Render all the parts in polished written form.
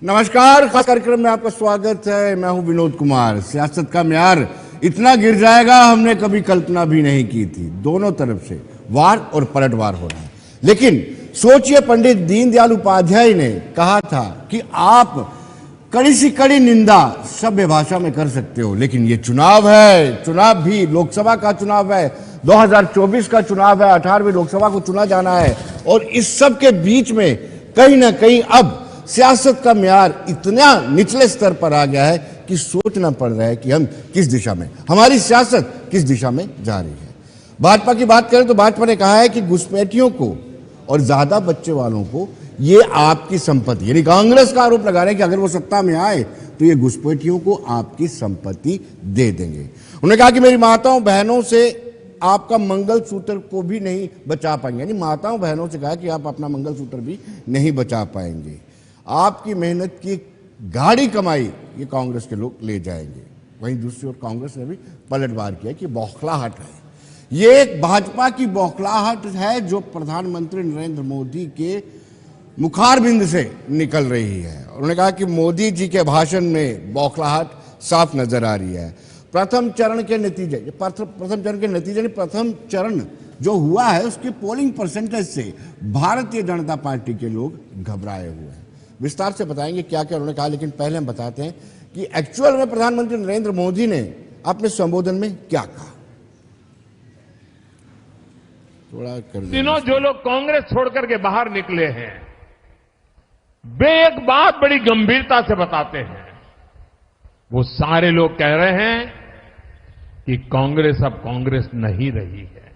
नमस्कार, खास कार्यक्रम में आपका स्वागत है। मैं हूं विनोद कुमार। सियासत का म्यार इतना गिर जाएगा हमने कभी कल्पना भी नहीं की थी। दोनों तरफ से वार और पलटवार हो रहा है। लेकिन सोचिए, पंडित दीनदयाल उपाध्याय ने कहा था कि आप कड़ी से कड़ी निंदा सभ्य भाषा में कर सकते हो, लेकिन ये चुनाव है, चुनाव भी लोकसभा का चुनाव है, 2024 का चुनाव है, 18वीं लोकसभा को चुना जाना है। और इस सब के बीच में कहीं ना कहीं अब सियासत का म्यार इतना निचले स्तर पर आ गया है कि सोचना पड़ रहा है कि हम किस दिशा में, हमारी सियासत किस दिशा में जा रही है। भाजपा की बात करें तो भाजपा ने कहा है कि घुसपैठियों को और ज्यादा बच्चे वालों को ये आपकी संपत्ति, यानी कांग्रेस का आरोप लगा रहे हैं कि अगर वो सत्ता में आए तो ये घुसपैठियों को आपकी संपत्ति दे देंगे। उन्होंने कहा कि मेरी माताओं बहनों से आपका मंगलसूत्र को भी नहीं बचा पाएंगे, यानी माताओं बहनों से कहा कि आप अपना मंगलसूत्र भी नहीं बचा पाएंगे। आपकी मेहनत की गाड़ी कमाई ये कांग्रेस के लोग ले जाएंगे। वहीं दूसरी ओर कांग्रेस ने भी पलटवार किया कि बौखलाहट है, ये एक भाजपा की बौखलाहट है जो प्रधानमंत्री नरेंद्र मोदी के मुखारबिंद से निकल रही है। उन्होंने कहा कि मोदी जी के भाषण में बौखलाहट साफ नजर आ रही है। प्रथम चरण के नतीजे प्रथम चरण जो हुआ है उसके पोलिंग परसेंटेज से भारतीय जनता पार्टी के लोग घबराए हुए हैं। विस्तार से बताएंगे क्या क्या उन्होंने कहा, लेकिन पहले हम बताते हैं कि एक्चुअल में प्रधानमंत्री नरेंद्र मोदी ने अपने संबोधन में क्या कहा। थोड़ा कर दिनों जो लोग कांग्रेस छोड़कर के बाहर निकले हैं वे एक बात बड़ी गंभीरता से बताते हैं। वो सारे लोग कह रहे हैं कि कांग्रेस अब कांग्रेस नहीं रही है,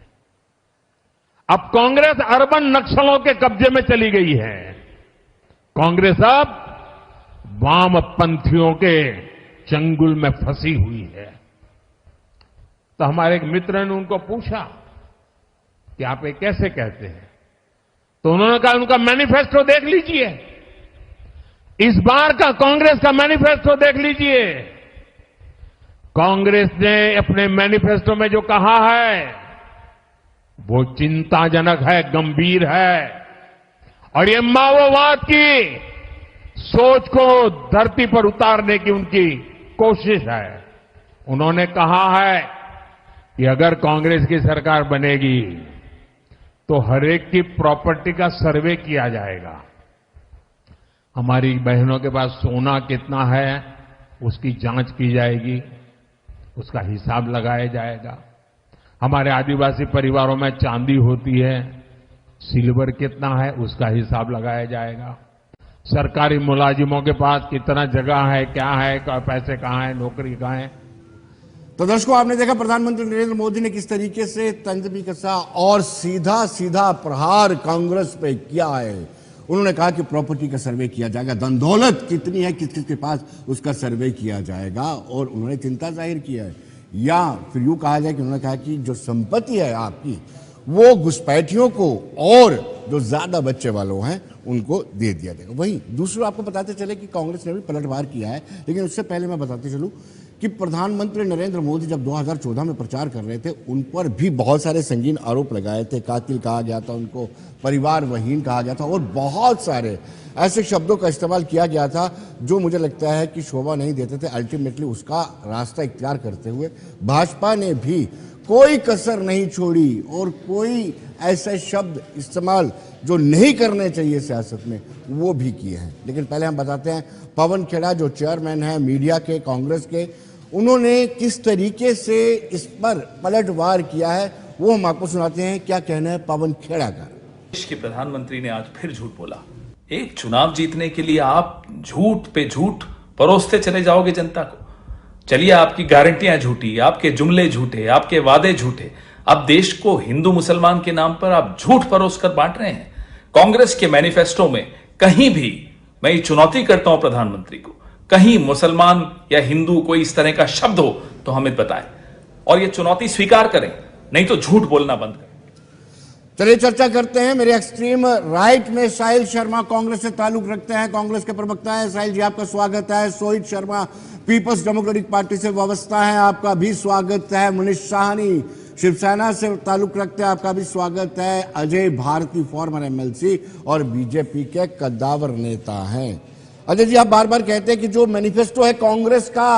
अब कांग्रेस अर्बन नक्सलों के कब्जे में चली गई है, कांग्रेस अब वामपंथियों के चंगुल में फंसी हुई है। तो हमारे एक मित्र ने उनको पूछा कि आप ये कैसे कहते हैं, तो उन्होंने कहा उनका मैनिफेस्टो देख लीजिए, इस बार का कांग्रेस का मैनिफेस्टो देख लीजिए। कांग्रेस ने अपने मैनिफेस्टो में जो कहा है वो चिंताजनक है, गंभीर है, और ये माओवाद की सोच को धरती पर उतारने की उनकी कोशिश है। उन्होंने कहा है कि अगर कांग्रेस की सरकार बनेगी तो हरेक की प्रॉपर्टी का सर्वे किया जाएगा, हमारी बहनों के पास सोना कितना है उसकी जांच की जाएगी, उसका हिसाब लगाया जाएगा, हमारे आदिवासी परिवारों में चांदी होती है, सिल्वर कितना है उसका हिसाब लगाया जाएगा, सरकारी मुलाजिमों के पास कितना जगह है, क्या है, पैसे कहां है, नौकरी कहां है। तो दर्शकों, आपने देखा प्रधानमंत्री नरेंद्र मोदी ने किस तरीके से तंज भी कसा और सीधा सीधा प्रहार कांग्रेस पे किया है। उन्होंने कहा कि प्रॉपर्टी का सर्वे किया जाएगा, धन दौलत कितनी है, किस किस के पास, उसका सर्वे किया जाएगा। और उन्होंने चिंता जाहिर किया है, या फिर यूं कहा जाए कि उन्होंने कहा कि जो संपत्ति है आपकी वो घुसपैठियों को और जो ज्यादा बच्चे वालों हैं उनको दे दिया जाएगा। वहीं दूसरा आपको बताते चले कि कांग्रेस ने भी पलटवार किया है, लेकिन उससे पहले मैं बताते चलूं कि प्रधानमंत्री नरेंद्र मोदी जब 2014 में प्रचार कर रहे थे उन पर भी बहुत सारे संगीन आरोप लगाए थे। कातिल कहा गया था उनको, परिवारविहीन कहा गया था, और बहुत सारे ऐसे शब्दों का इस्तेमाल किया गया था जो मुझे लगता है कि शोभा नहीं देते थे। अल्टीमेटली उसका रास्ता इख्तियार करते हुए भाजपा ने भी कोई कसर नहीं छोड़ी और कोई ऐसे शब्द इस्तेमाल जो नहीं करने चाहिए सियासत में वो भी किए हैं। लेकिन पहले हम बताते हैं पवन खेड़ा जो चेयरमैन है मीडिया के कांग्रेस के, उन्होंने किस तरीके से इस पर पलटवार किया है वो हम आपको सुनाते हैं। क्या कहना है पवन खेड़ा का। देश के प्रधानमंत्री ने आज फिर झूठ बोला। एक चुनाव जीतने के लिए आप झूठ पे झूठ परोसते चले जाओगे जनता को। चलिए, आपकी गारंटियां झूठी, आपके जुमले झूठे, आपके वादे झूठे, अब देश को हिंदू मुसलमान के नाम पर आप झूठ परोस कर बांट रहे हैं। कांग्रेस के मैनिफेस्टो में कहीं भी, मैं ये चुनौती करता हूं प्रधानमंत्री को, कहीं मुसलमान या हिंदू कोई इस तरह का शब्द हो तो हमें बताएं और ये चुनौती स्वीकार करें, नहीं तो झूठ बोलना बंद करें। चलिए चर्चा करते हैं। मेरे एक्सट्रीम राइट में साहिल शर्मा कांग्रेस से ताल्लुक रखते हैं, कांग्रेस के प्रवक्ता हैं। साहिल जी, आपका स्वागत है। Sohit Sharma People's Democratic Party से वाबस्ता है, आपका भी स्वागत है। मनीष साहनी शिवसेना से ताल्लुक रखते हैं, आपका भी स्वागत है। अजय भारती फॉर्मर एमएलसी और बीजेपी के कद्दावर नेता हैं। अजय जी, आप बार बार कहते हैं कि जो मैनिफेस्टो है कांग्रेस का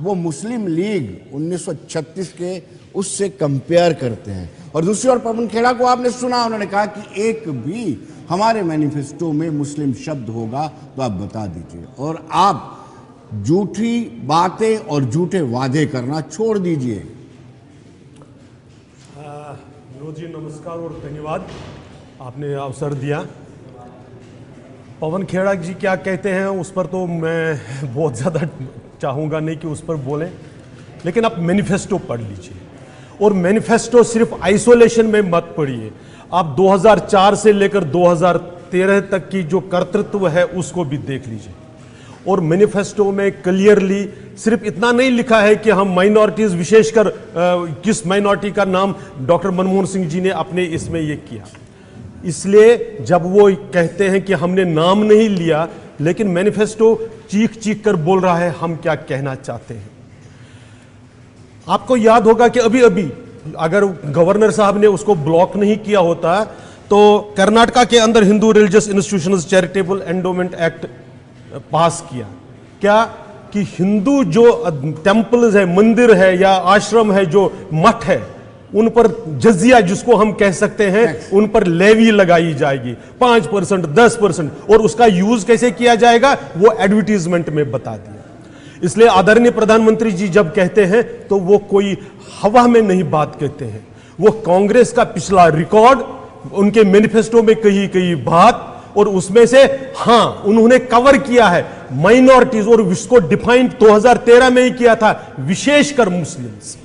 वो मुस्लिम लीग 1936 के उससे कंपेयर करते हैं, और दूसरी ओर पवन खेड़ा को आपने सुना, उन्होंने कहा कि एक भी हमारे मैनिफेस्टो में मुस्लिम शब्द होगा तो आप बता दीजिए, और आप झूठी बातें और झूठे वादे करना छोड़ दीजिए। विनोद जी नमस्कार और धन्यवाद, आपने अवसर दिया। पवन खेड़ा जी क्या कहते हैं उस पर तो मैं बहुत ज़्यादा चाहूँगा नहीं कि उस पर बोलें, लेकिन आप मैनिफेस्टो पढ़ लीजिए, और मैनिफेस्टो सिर्फ आइसोलेशन में मत पढ़िए, आप 2004 से लेकर 2013 तक की जो कर्तृत्व है उसको भी देख लीजिए। और मैनिफेस्टो में क्लियरली सिर्फ इतना नहीं लिखा है कि हम माइनॉरिटीज़, विशेषकर किस माइनॉरिटी का नाम डॉक्टर मनमोहन सिंह जी ने अपने इसमें ये किया, इसलिए जब वो कहते हैं कि हमने नाम नहीं लिया, लेकिन मैनिफेस्टो चीख चीख कर बोल रहा है हम क्या कहना चाहते हैं। आपको याद होगा कि अभी अभी अगर गवर्नर साहब ने उसको ब्लॉक नहीं किया होता तो कर्नाटका के अंदर Hindu religious institutions charitable endowment act पास किया, क्या कि हिंदू जो टेम्पल्स है, मंदिर है या आश्रम है, जो मठ है, उन पर जजिया जिसको हम कह सकते हैं, उन पर लेवी लगाई जाएगी 5%, 10%, और उसका यूज कैसे किया जाएगा वो एडवर्टीजमेंट में बता दिया। इसलिए आदरणीय प्रधानमंत्री जी जब कहते हैं तो वो कोई हवा में नहीं बात कहते हैं, वो कांग्रेस का पिछला रिकॉर्ड, उनके मैनिफेस्टो में कही कही बात, और उसमें से हां उन्होंने कवर किया है माइनॉरिटीज, और इसको डिफाइन 2013 में ही किया था, विशेषकर मुस्लिम्स।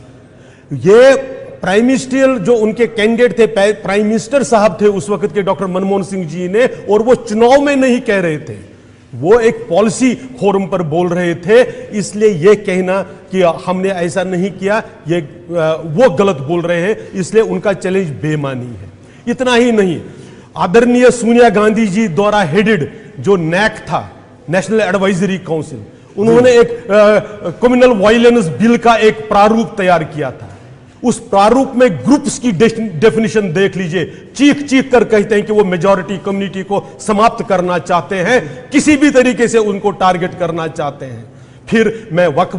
ये प्राइम मिनिस्टर जो उनके कैंडिडेट थे, प्राइम मिनिस्टर साहब थे उस वक्त के डॉक्टर मनमोहन सिंह जी ने, और वो चुनाव में नहीं कह रहे थे, वो एक पॉलिसी फोरम पर बोल रहे थे। इसलिए ये कहना कि हमने ऐसा नहीं किया, ये वो गलत बोल रहे हैं, इसलिए उनका चैलेंज बेमानी है। इतना ही नहीं, आदरणीय सोनिया गांधी जी द्वारा हेडेड जो नैक था, नेशनल एडवाइजरी काउंसिल, उन्होंने एक कम्युनल वायलेंस बिल का एक प्रारूप तैयार किया था। उस प्रारूप में ग्रुप्स की डेफिनेशन देख लीजिए, चीख चीख कर कहते हैं कि वो मेजॉरिटी कम्युनिटी को समाप्त करना चाहते हैं, किसी भी तरीके से उनको टारगेट करना चाहते हैं। फिर मैं वक्फ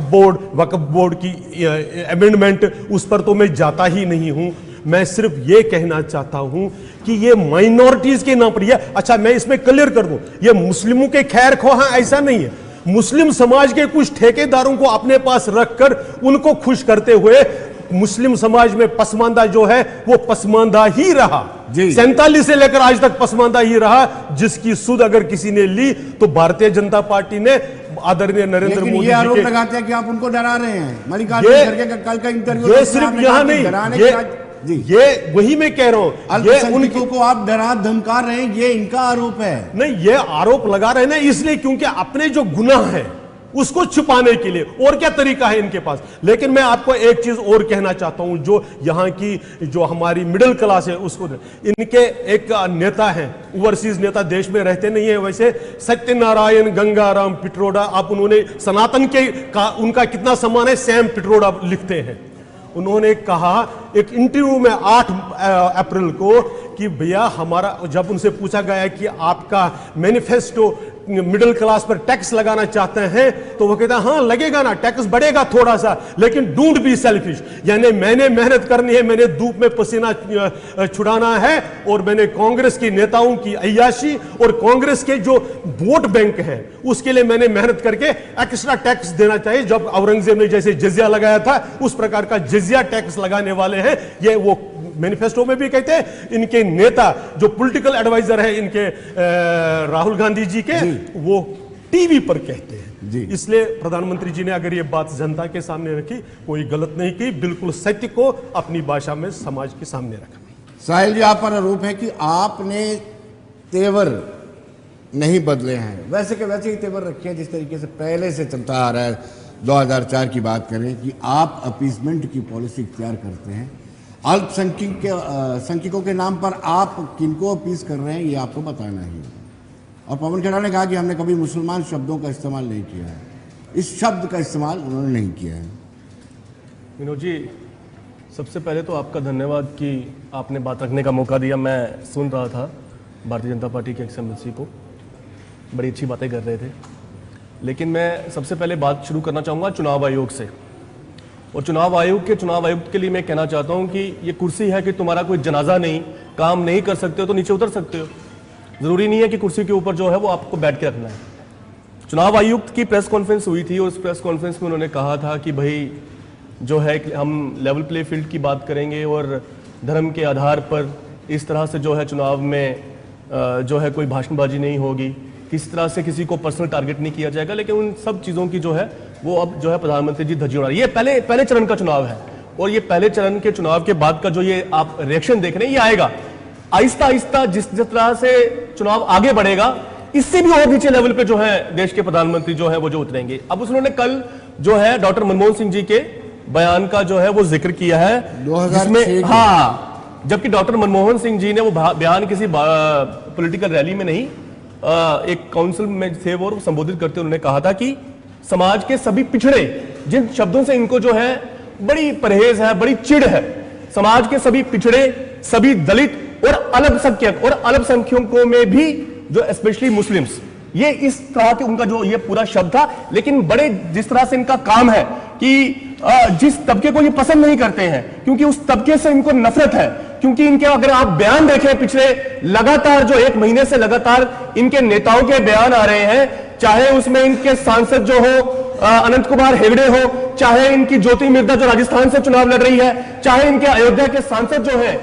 बोर्ड की अमेंडमेंट, उस पर तो मैं जाता ही नहीं हूं, मैं सिर्फ ये कहना चाहता हूं कि ये माइनॉरिटीज के नाम पर ये, अच्छा मैं इसमें क्लियर कर दूं, ये मुस्लिमों के खैर ख्वाह ऐसा नहीं है, मुस्लिम समाज के कुछ ठेकेदारों को अपने पास रखकर उनको खुश करते हुए मुस्लिम समाज में पसमानदा जो है वो पसमानदा ही रहा, 47 से लेकर आज तक पसमानदा ही रहा, जिसकी सुध अगर किसी ने ली तो भारतीय जनता पार्टी ने आदरणीय नरेंद्र मोदी जी आरोप के लगाते हैं कि आप उनको डरा रहे हैं। मल्लिकार्जुन खड़गे का कल का इंटरव्यू, ये सिर्फ यहां नहीं, ये वही मैं कह रहा हूं, ये उनको को आप डरा धमका रहे हैं, ये इनका आरोप है। नहीं, ये आरोप लगा रहे हैं ना इसलिए क्योंकि अपने जो गुनाह है उसको छुपाने के लिए, और क्या तरीका है इनके पास। लेकिन मैं आपको एक चीज और कहना चाहता हूं, जो यहां की जो हमारी मिडिल क्लास है उसको, इनके एक नेता है, ओवरसीज नेता, देश में रहते नहीं है वैसे, सत्यनारायण गंगाराम पिट्रोडा, आप उन्होंने सनातन के उनका कितना सम्मान है, सैम पिट्रोडा लिखते हैं। उन्होंने कहा एक इंटरव्यू में 8 अप्रैल को कि भैया हमारा, जब उनसे पूछा गया कि आपका मैनिफेस्टो मिडिल क्लास पर टैक्स लगाना चाहते हैं, तो वो कहता है हाँ लगेगा ना, टैक्स बढ़ेगा थोड़ा सा, लेकिन डोंट बी सेल्फिश, यानी मैंने मेहनत करनी है, मैंने धूप में पसीना छुड़ाना है, और मैंने कांग्रेस के नेताओं की अय्याशी और कांग्रेस के जो वोट बैंक है उसके लिए मैंने मेहनत करके एक्स्ट्रा टैक्स देना चाहिए। जब औरंगजेब ने जैसे जजिया लगाया था उस प्रकार का जजिया टैक्स लगाने वाले हैं। ये वो मैनिफेस्टो में भी कहते हैं, इनके नेता जो पॉलिटिकल एडवाइजर है इनके राहुल गांधी जी के, वो टीवी पर कहते हैं। इसलिए प्रधानमंत्री जी ने अगर ये बात जनता के सामने रखी, कोई गलत नहीं की, बिल्कुल सत्य को अपनी भाषा में समाज के सामने रखा। साहिल जी, आप पर आरोप है कि आपने तेवर नहीं बदले हैं, वैसे के वैसे ही तेवर रखे हैं जिस तरीके से पहले से चलता आ रहा है। 2004 की बात करें कि आप अपीसमेंट की पॉलिसी इख्तियार करते हैं, अल्पसंख्यकों के नाम पर आप किनको अपीस कर रहे हैं ये आपको बताना ही है। और पवन खेड़ा ने कहा कि हमने कभी मुसलमान शब्दों का इस्तेमाल नहीं किया है, इस शब्द का इस्तेमाल उन्होंने नहीं किया है। विनोद जी, सबसे पहले तो आपका धन्यवाद कि आपने बात रखने का मौका दिया। मैं सुन रहा था भारतीय जनता पार्टी के एक्स एमएलसी को, बड़ी अच्छी बातें कर रहे थे। लेकिन मैं सबसे पहले बात शुरू करना चाहूँगा चुनाव आयोग से। और चुनाव आयुक्त के लिए मैं कहना चाहता हूँ कि ये कुर्सी है कि तुम्हारा कोई जनाजा नहीं, काम नहीं कर सकते हो तो नीचे उतर सकते हो। ज़रूरी नहीं है कि कुर्सी के ऊपर जो है वो आपको बैठ के रखना है। चुनाव आयुक्त की प्रेस कॉन्फ्रेंस हुई थी और उस प्रेस कॉन्फ्रेंस में उन्होंने कहा था कि भाई जो है हम लेवल प्ले फील्ड की बात करेंगे और धर्म के आधार पर इस तरह से जो है चुनाव में जो है कोई भाषणबाजी नहीं होगी, किसी तरह से किसी को पर्सनल टारगेट नहीं किया जाएगा। लेकिन उन सब चीज़ों की जो है वो अब जो है प्रधानमंत्री जी धज्जी उड़ा रहे हैं। ये पहले चरण का चुनाव है और ये पहले चरण के चुनाव के बाद का जो ये आप रिएक्शन देख रहे हैं ये आएगा आहिस्ता आहिस्ता। जिस तरह से चुनाव आगे बढ़ेगा इससे भी और नीचे लेवल पे जो है देश के प्रधानमंत्री जो है वो जो उतरेंगे। अब उन्होंने कल जो है डॉक्टर मनमोहन सिंह जी के बयान का जो है वो जिक्र किया है 2006 हाँ, जबकि डॉक्टर मनमोहन सिंह जी ने वो बयान किसी पॉलिटिकल रैली में नहीं, एक काउंसिल में थे वो संबोधित करते उन्होंने कहा था कि समाज के सभी पिछड़े, जिन शब्दों से इनको जो है बड़ी परहेज है, बड़ी चिढ़ है, समाज के सभी पिछड़े, सभी दलित और अल्पसंख्यकों में भी जो स्पेशली मुस्लिम्स, ये इस तरह के उनका जो ये पूरा शब्द था। लेकिन बड़े जिस तरह से इनका काम है कि जिस तबके को ये पसंद नहीं करते हैं क्योंकि उस तबके से इनको नफरत है, क्योंकि इनके अगर आप बयान देखें पिछले लगातार जो 1 महीने से लगातार इनके नेताओं के बयान आ रहे हैं, चाहे उसमें इनके सांसद जो हो अनंत कुमार हेगड़े हो, चाहे इनकी ज्योति मिर्धा जो राजस्थान से चुनाव लड़ रही है, चाहे इनके अयोध्या के सांसद जो है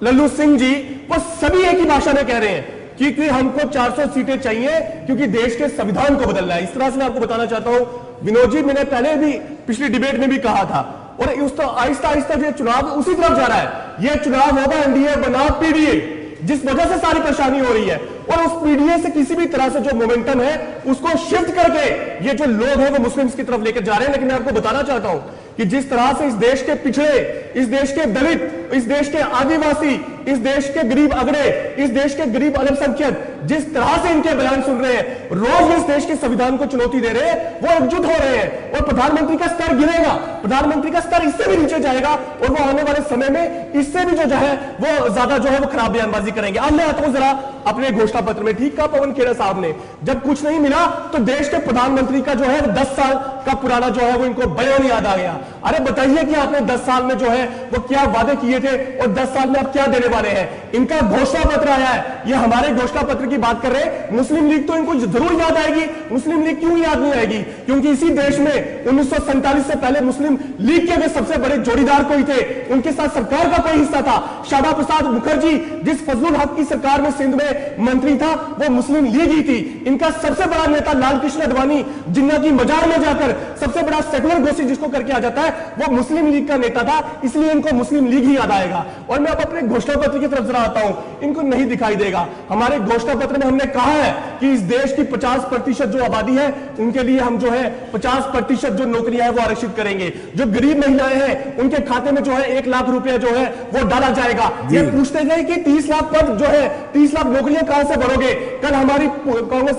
लल्लू सिंह जी, वो सभी एक ही भाषा में कह रहे हैं कि हमको 400 सीटें चाहिए क्योंकि देश के संविधान को बदलना है। इस तरह से मैं आपको बताना चाहता हूं विनोद जी, मैंने पहले भी पिछली डिबेट में भी कहा था और उस तो आहिस्ता आहिस्ता जो चुनाव उसी तरफ जा रहा है। यह चुनाव होगा एनडीए बनाम पीडीए, जिस वजह से सारी परेशानी हो रही है और उस पीडीए से किसी भी तरह से जो मोमेंटम है उसको शिफ्ट करके ये जो लोग हैं वो मुस्लिम्स की तरफ लेकर जा रहे हैं। लेकिन मैं आपको बताना चाहता हूं कि जिस तरह से इस देश के पिछड़े, इस देश के दलित, इस देश के आदिवासी, इस देश के गरीब अगड़े, इस देश के गरीब अल्पसंख्यक जिस तरह से इनके बयान सुन रहे हैं, रोज इस देश के संविधान को चुनौती दे रहे हैं, वो एकजुट हो रहे हैं और प्रधानमंत्री का स्तर गिरेगा, प्रधानमंत्री का स्तर इससे भी नीचे जाएगा और वो आने वाले समय में इससे भी जो है वो ज्यादा जो है वो खराब बयानबाजी करेंगे। अब मैं आता हूं जरा अपने घोषणा पत्र में। ठीक कहा पवन खेड़ा साहब ने, जब कुछ नहीं मिला तो देश के प्रधानमंत्री का जो है 10 साल का पुराना जो है वो इनको बयान याद आ गया। अरे बताइए कि आपने 10 साल में जो है वो क्या वादे किए थे और 10 साल में आप क्या देने वाले हैं। इनका घोषणा पत्र आया है, ये हमारे घोषणा पत्र की बात कर रहे हैं। मुस्लिम लीग तो इनको जरूर याद आएगी। मुस्लिम लीग क्यों याद नहीं आएगी? क्योंकि इसी देश में 1947 से पहले मुस्लिम लीग के सबसे बड़े जोड़ीदार कोई थे, उनके साथ सरकार का कोई हिस्सा था। श्यामा प्रसाद मुखर्जी जिस फजलुल हक की सरकार में सिंध में मंत्री था वो मुस्लिम लीग ही थी। इनका सबसे बड़ा नेता लाल कृष्ण अडवाणी, जिन्ना की मजार में जाकर सबसे बड़ा सेकुलर घोषित जिसको करके आ जाता है, वो मुस्लिम लीग का नेता था, इसलिए इनको मुस्लिम लीग ही याद आएगा। और मैं अब अपने घोषणा पत्र की तरफ जरा आता हूं, इनको नहीं दिखाई देगा। हमारे घोषणा पत्र में हमने कहा है कि इस देश की 50% जो आबादी है उनके लिए हम जो है 50% जो नौकरियां है वो आरक्षित करेंगे। जो गरीब महिलाएं हैं उनके खाते में जो है 1 लाख रुपया जो है वो डाला जाएगा। ये पूछते गए कि 30 लाख पद जो है 30 लाख नौकरियां कहां से भरोगे? कल हमारी कांग्रेस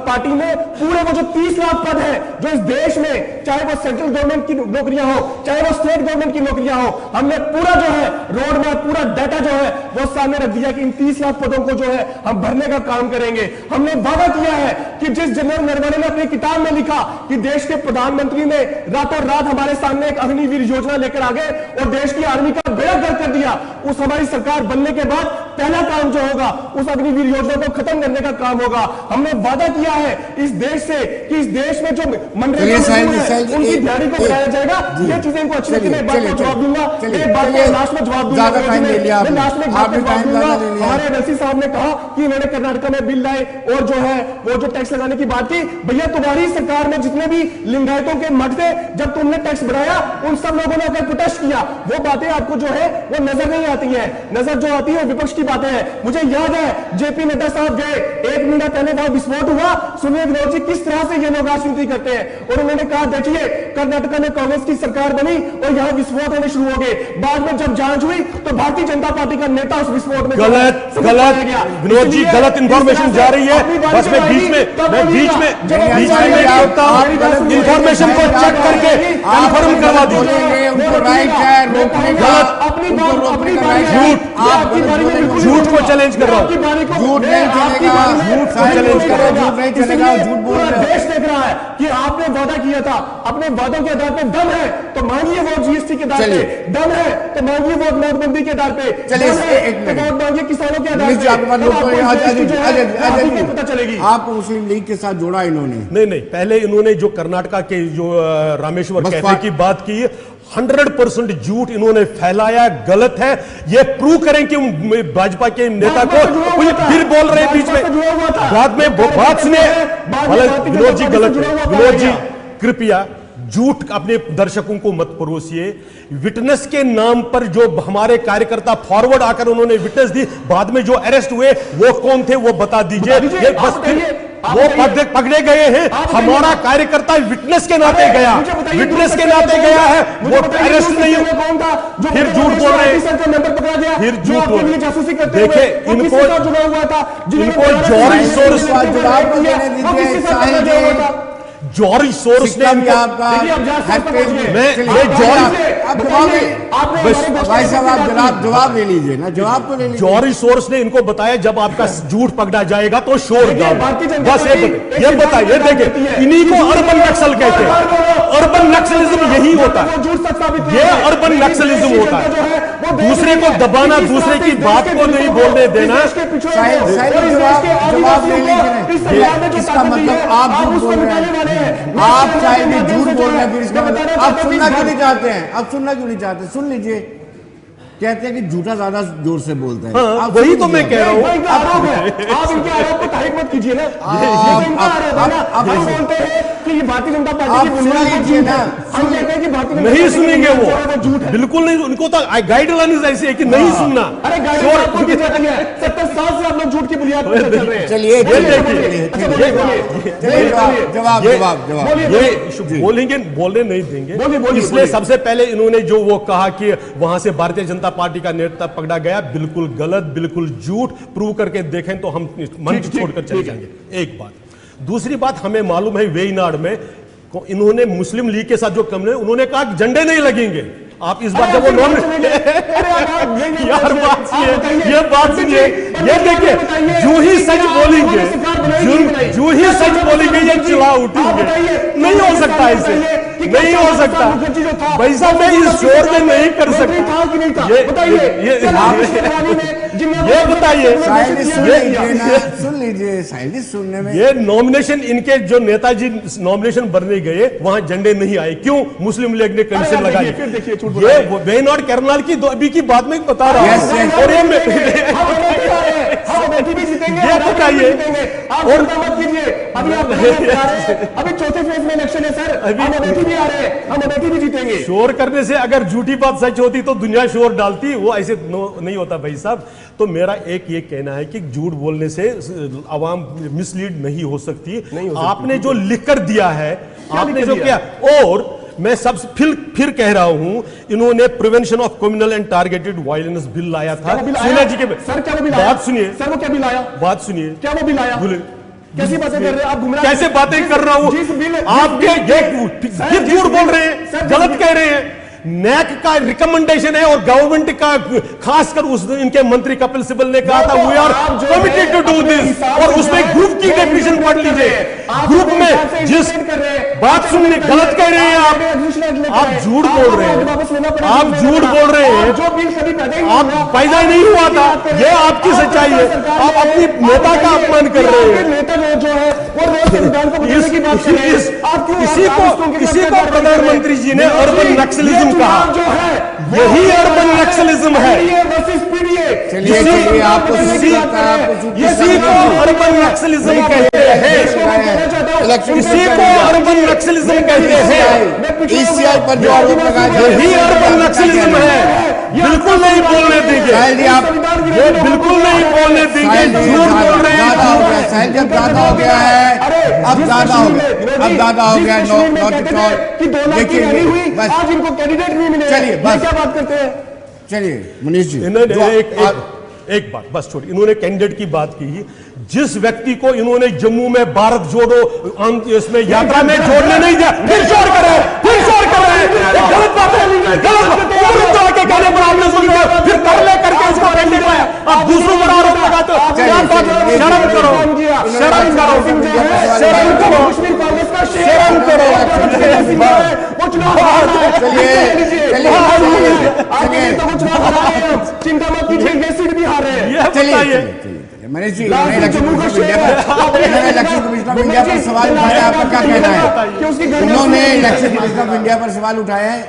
पार्टी ने पूरे वो जो 30 लाख पद है जो इस देश में, चाहे वो सेंट्रल गवर्नमेंट की नौकरियां हो चाहे वो स्टेट गवर्नमेंट की नौकरियां हो, हमने पूरा जो है रोड मैप, पूरा डाटा जो है वो सामने रख दिया कि इन 30 लाख पदों को जो है हम भरने का काम करेंगे। हमने वादा किया है कि जिस जनरल नरवणे ने अपनी किताब में लिखा कि देश के प्रधानमंत्री ने रातों रात हमारे सामने एक अग्निवीर योजना लेकर आ गए और देश की आर्मी का बेड़ा गर्क कर दिया, उस हमारी सरकार बनने के बाद पहला काम जो होगा उस अग्निवीर योजना को खत्म करने का काम होगा। हमने वादा किया है इस देश से कि इस देश में जो मनरेगा उनकी दिहाड़ी को बढ़ाया जाएगा। ये चीजें इनको अच्छी लगती है। एक बात को जवाब दूंगा, एक बात को लास्ट में जवाब दूंगा, लास्ट में जवाब दूंगा। हमारे एमएलसी साहब ने कहा कि इन्होंने कर्नाटक में बिल लाए और जो है वो जो टैक्स लगाने की बात की। भैया तुम्हारी सरकार में जितने भी लिंगायतों के मठ थे, जब तुमने टैक्स बढ़ाया उन सब लोगों ने आकर प्रोटेस्ट किया। वो बातें आपको जो है वो नजर नहीं आती है, नजर जो आती है विपक्ष की बातें हैं। मुझे याद है जेपी नड्डा साहब गए, 1 महीना पहले वहां विस्फोट हुआ। सुनिए विनोद जी किस तरह से ये लोग राजनीति करते हैं और उन्होंने कहा देखिए कर्नाटक में कांग्रेस की सरकार बनी और यहां विस्फोट होने शुरू हो गए। बाद में जब जांच हुई तो भारतीय जनता पार्टी का नेता उस विस्फोट में गलत विनोद जी गलत इंफॉर्मेशन जा रही है। बस मैं बीच में इंफॉर्मेशन को चेक करके कंफर्म करवा दीजिए। उनको राइट है रोकने का, उनको रोकने का राइट है। आप झूठ को चैलेंज कर रहा हूं, झूठ नहीं चलेगा, झूठ को चैलेंज कर रहा हूं। झूठ नहीं चलेगा, झूठ बोल रहे हो। देश देख रहा है कि आपने वादा किया था, अपने वादों के आधार पर दम है तो मांगिए वोट जीएसटी के आधार पे, दम है तो मांगिए वोट नोटबंदी के आधार पे, चलिए एक तो मिनट वोट मांगिए किसानों के आधार मनीष जी, आपके पास लोग पे, पता चलेगी। आपको मुस्लिम लीग के साथ जोड़ा इन्होंने। नहीं, पहले इन्होंने जो कर्नाटका के जो रामेश्वर बस कैफे की बात की, 100% झूठ इन्होंने फैलाया, गलत है। ये प्रूव करें कि भाजपा के नेता को फिर बोल रहे हैं बीच में, बाद में बात सुने। विनोद जी गलत है, विनोद जी कृपया झूठ अपने दर्शकों को मत परोसिए। विटनेस के नाम पर जो हमारे कार्यकर्ता फॉरवर्ड आकर उन्होंने विटनेस दी, बाद में जो अरेस्ट हुए वो कौन थे वो बता दीजिए। ये बस वो पकड़े गए हैं, हमारा कार्यकर्ता विटनेस के नाते गया, विटनेस के नाते गया है, वो अरेस्ट नहीं हुआ। फिर झूठ बोल रहे हैं, फिर झूठ बोल रहे हैं। देखिए इनको जॉर्ज सोरोस जॉर्ज सोरोस ने आपका भाई साहब आप जवाब ले लीजिए ना, जवाब तो ले लीजिए। जॉर्ज सोरोस ने इनको बताया जब आपका झूठ पकड़ा जाएगा तो शोर डाल। बस ये बताइए, देखिए इन्हीं को अर्बन नक्सल कहते हैं। अर्बन नक्सलिज्म यही होता है, ये अर्बन नक्सलिज्म होता है। दूसरे को दबाना, दूसरे की बात को नहीं बोलने देना। जवाब ले लीजिए। इसका मतलब आप झूठ बोल रहे हैं, आप चाहे भी झूठ बोल रहे हैं, फिर इसका मतलब आप सुनना क्यों नहीं चाहते हैं? आप सुनना क्यों नहीं चाहते? सुन लीजिए, कहते हैं कि झूठा ज्यादा जोर से बोलता है। हाँ, वही तो मैं कह रहा हूँ। आप इनके आरोप को तारीफ मत कीजिए ना। आप बोलते हैं कि ये भारतीय जनता पार्टी की बुनियाद लीजिए ना, हम कहते हैं कि भारतीय जनता नहीं पार्टी सुनेंगे की वो, बुनियाद है, झूठ है। बिल्कुल नहीं। उनको तो गाइडलाइंस ऐसी है कि नहीं सुनना। अरे गाइडलाइन आपको दी जाती है, 70 साल से आप लोग झूठ की बुनियाद पर चल रहे हैं। चलिए ये बोलेंगे, बोलने नहीं देंगे। इसलिए सबसे पहले इन्होंने जो वो कहा कि वहां से भारतीय जनता पार्टी का नेता पकड़ा गया, बिल्कुल गलत, बिल्कुल झूठ। प्रूव करके देखें तो हम मंच छोड़कर चले जाएंगे। एक बात। दूसरी बात, हमें मालूम है वेयनाड में इन्होंने मुस्लिम लीग के साथ जो कम उन्होंने कहा कि झंडे नहीं लगेंगे। आप इस बार जब वो यार बात सुनिए, ये बात सुनिए, ये देखिए जो ही सच बोलेंगे, जो ही सच बोलेंगे ये चिल्ला उठेंगे। नहीं हो सकता ऐसे, नहीं हो सकता भाई साहब, मैं इस शोर में नहीं कर सकता। ये बताइए, सुन लीजिए, साइलिश सुनने में ये नॉमिनेशन इनके जो नेताजी नॉमिनेशन भरने गए वहां झंडे नहीं आए, क्यों? मुस्लिम लीग ने कंडीशन लगाई। ये वेयनाड करनाल की अभी की बात में बता रहा हूं। और ये बताइए, और अभी चौथे फेज में इलेक्शन है सर, हम अमेठी भी आ रहे हैं, हम अमेठी भी जीतेंगे। शोर करने से अगर झूठी बात सच होती तो दुनिया शोर डालती, वो ऐसे नहीं होता भाई साहब। तो मेरा एक ये कहना है कि झूठ बोलने से आवाम मिसलीड नहीं हो सकती। आपने जो लिख कर दिया है, आपने जो किया, और मैं सब फिर कह रहा हूं, इन्होंने prevention of criminal and targeted violence bill लाया था सोनिया जी के। सर क्या वो बिल लाया? बात सुनिए सर, वो क्या बिल लाया? बात सुनिए, क्या वो बिल लाया? कैसी बातें कर रहे हैं आप? गुमराह कैसे बातें कर रहा हूं? आपके फिर झूठ बोल रहे हैं, गलत कह रहे हैं। नैक का रिकमेंडेशन है और गवर्नमेंट का, खासकर उस इनके मंत्री कपिल सिब्बल ने कहा था we are committed to do this, और उसमें ग्रुप की डेफिनेशन पढ़ लीजिए। ग्रुप में जिस बात सुनने गलत कह रहे हैं आप झूठ बोल रहे हैं, आप झूठ बोल रहे हैं। जो बिल कभी आप पैदा नहीं हुआ था, ये आपकी सच्चाई है। आप अपनी नेता का अपमान कर रहे हैं। नेता जो है वो रोज संविधान को बदलने की बात कर रहे हैं। इसी को प्रधानमंत्री जी ने अर्बन नक्सलिज्म कहा, जो है यही अर्बन नक्सलिज्म है। चलिए आपको इसी को अर्बन नक्सलिज्म कहते हैं, इसी को अर्बन नक्सलिज्म कहते हैं। ईसीआई पर जो आरोप लगाया जा रहा है, यही अर्बन नक्सलिज्म है। बिल्कुल नहीं बोलने देंगे, ये बिल्कुल नहीं बोलने देंगे। झूठ बोल रहे हैं। साहिल जब ज्यादा हो गया है, अब ज्यादा हो गया, अब ज्यादा हो गया। Not at all. देखिए बस, आज इनको कैंडिडेट नहीं मिले। चलिए बस, क्या बात करते हैं? चलिए मनीष जी, एक बात बस छोड़ी, इन्होंने कैंडिडेट की बात की। जिस व्यक्ति को इन्होंने जम्मू में भारत जोड़ो इसमें यात्रा में जोड़ने नहीं दिया, फिर शोर कर रहे हैं, फिर शोर कर रहे हैं। ये गलत बात है, गलत तो आके कहने पर आपने सुनी फिर कर ले करके उसको डंडे पाया, आप दूसरों पर आरोप लगाते हो। क्या बात है, शर्म करो, शर्म करो, शर्म करो, शर्म करो। चिंता मत कीजिए, ये सीट भी हार रहे हैं। चलिए Manish ji, election commission of India पर सवाल उठाया, आपका क्या कहना है? उन्होंने इलेक्शन कमीशन ऑफ इंडिया पर सवाल उठाया है,